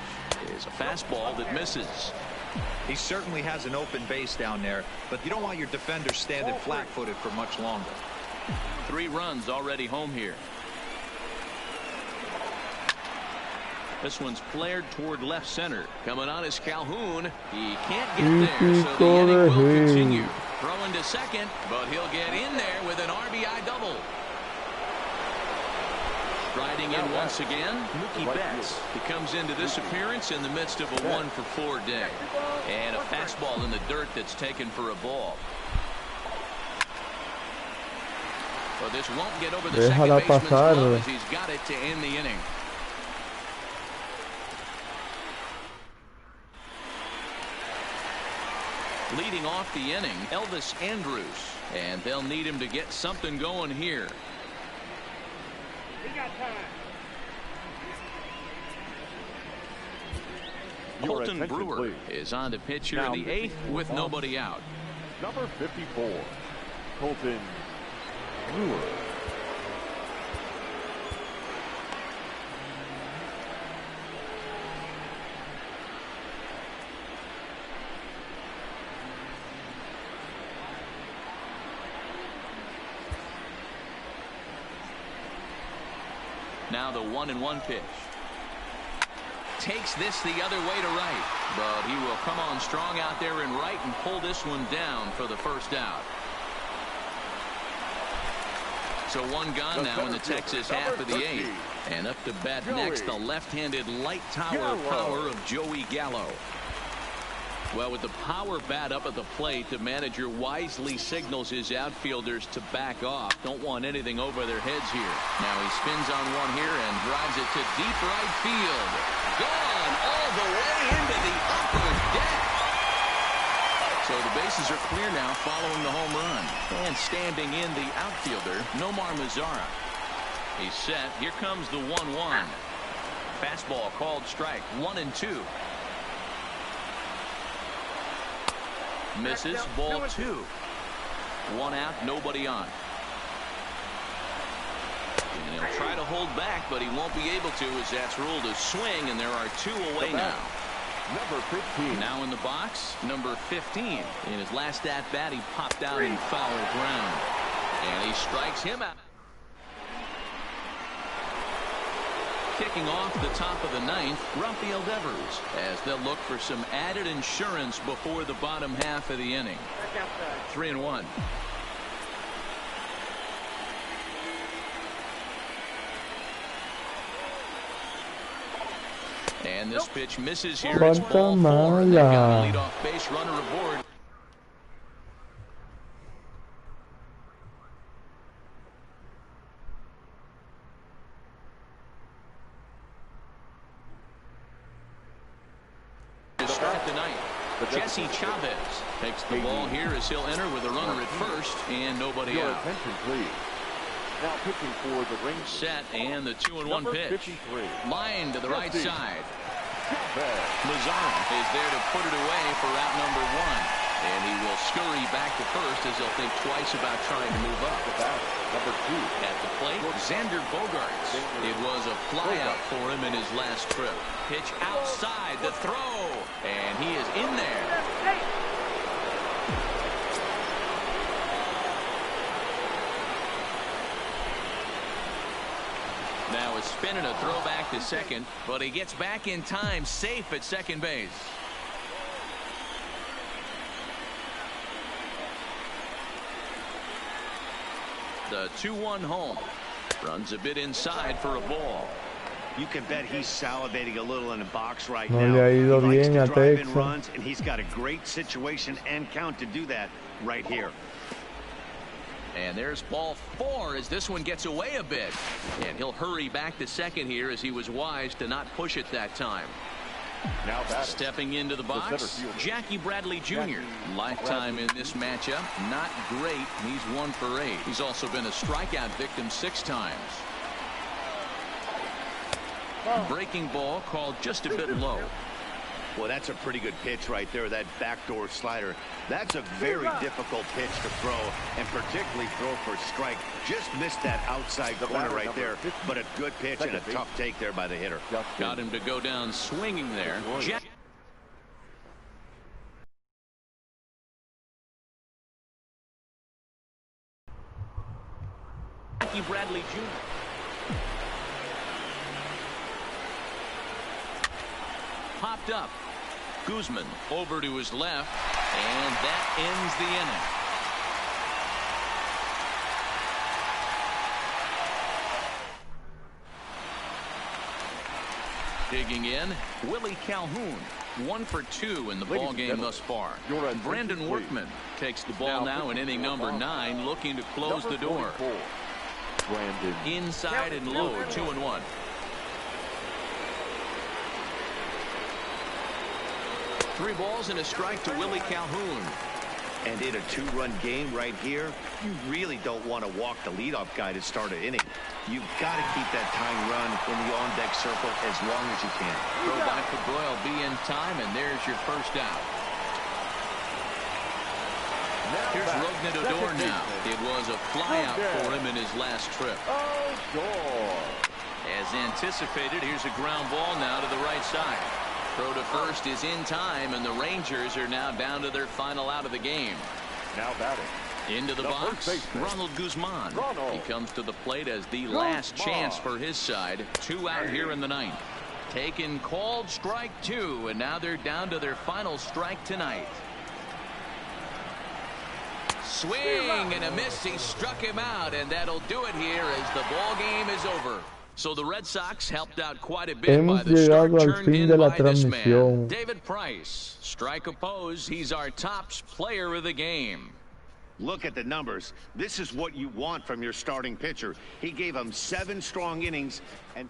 is a fastball that misses. He certainly has an open base down there, but you don't want your defender standing flat-footed for much longer. 3 runs already home here. This one's flared toward left center. Coming on is Calhoun. He can't get there, so the inning will continue. Throwing to second, but he'll get in there with an RBI double. Riding in once again, Mookie Betts. He comes into this appearance in the midst of a 1-for-4 day. And a fastball in the dirt that's taken for a ball. Well, this won't get over the second baseman's glove as he's got it to end the inning. Leading off the inning, Elvis Andrus. And they'll need him to get something going here. Colton Brewer is on to pitch here in the 8th with nobody out. Number 54, Colton Brewer. Now the 1-1 pitch. Takes this the other way to right, but he will come on strong out there in right and pull this one down for the first out. So 1 gone now in the Texas half of the 8th. And up to bat next, the left-handed light tower power of Joey Gallo. Well, with the power bat up at the plate, the manager wisely signals his outfielders to back off. Don't want anything over their heads here. Now he spins on one here and drives it to deep right field. Gone all the way into the upper deck. So the bases are clear now following the home run. And standing in the outfielder, Nomar Mazara. He's set. Here comes the 1-1. Fastball called strike. 1-2. Misses. Ball 2. 1 out. Nobody on. And he'll try to hold back, but he won't be able to, as that's ruled a swing, and there are 2 away now. Number 15. Now in the box, number 15. In his last at-bat, he popped out in foul ground. And he strikes him out. Kicking off the top of the 9th, Rafael Devers, as they'll look for some added insurance before the bottom half of the inning. 3-1. And this pitch misses here. It's ball 4. They've got a leadoff base runner aboard. To start the ninth, Jesse Chavez takes the ball here as he'll enter with a runner at first and nobody out. Attention, please. Now pitching for the Rangers. Set and the 2-1 pitch. 53. Line to the right side. Mazara is there to put it away for out number 1. And he will scurry back to first as he'll think twice about trying to move up. Number 2. At the plate, Xander Bogaerts. It was a flyout for him in his last trip. Pitch outside the throw. And he is in there. Now a spin and a throw back to second, but he gets back in time, safe at second base. The 2-1 home. Runs a bit inside for a ball. You can bet he's salivating a little in the box right No now. le ha ido He likes bien to a drive in Texas. runs, and he's got a great situation and count to do that right here. And there's ball 4 as this one gets away a bit. And he'll hurry back to second here as he was wise to not push it that time. Now stepping into the box, Jackie Bradley Jr. Lifetime in this matchup. Not great. He's 1 for 8. He's also been a strikeout victim 6 times. Breaking ball called just a bit low. Well, that's a pretty good pitch right there, that backdoor slider. That's a very difficult pitch to throw, and particularly throw for a strike. Just missed that outside corner right there, but a good pitch and a tough take there by the hitter. Got him to go down swinging there. Jackie Bradley Jr. Popped up. Guzman over to his left, and that ends the inning. Digging in, Willie Calhoun. 1 for 2 in the ball game thus far. Brandon Workman takes the ball now in inning number 9, looking to close the door. Inside and low, 2-1. Three balls and a strike to Willie Calhoun. And in a 2-run game right here, you really don't want to walk the leadoff guy to start an inning. You've got to keep that tying run in the on-deck circle as long as you can. Throw by for Boyle will be in time, and there's your first out. Here's Rougned Odor now. It was a flyout for him in his last trip. As anticipated, here's a ground ball now to the right side. Throw to first is in time, and the Rangers are now down to their final out of the game. Now batting. Into the box, Ronald Guzman. He comes to the plate as the last chance for his side. 2 out here in the 9th. Taken, called strike 2, and now they're down to their final strike tonight. Swing and a miss. He struck him out, and that'll do it here as the ball game is over. So the Red Sox helped out quite a bit by the start turned in by this man. David Price, strike opposed. He's our top player of the game. Look at the numbers. This is what you want from your starting pitcher. He gave him 7 strong innings and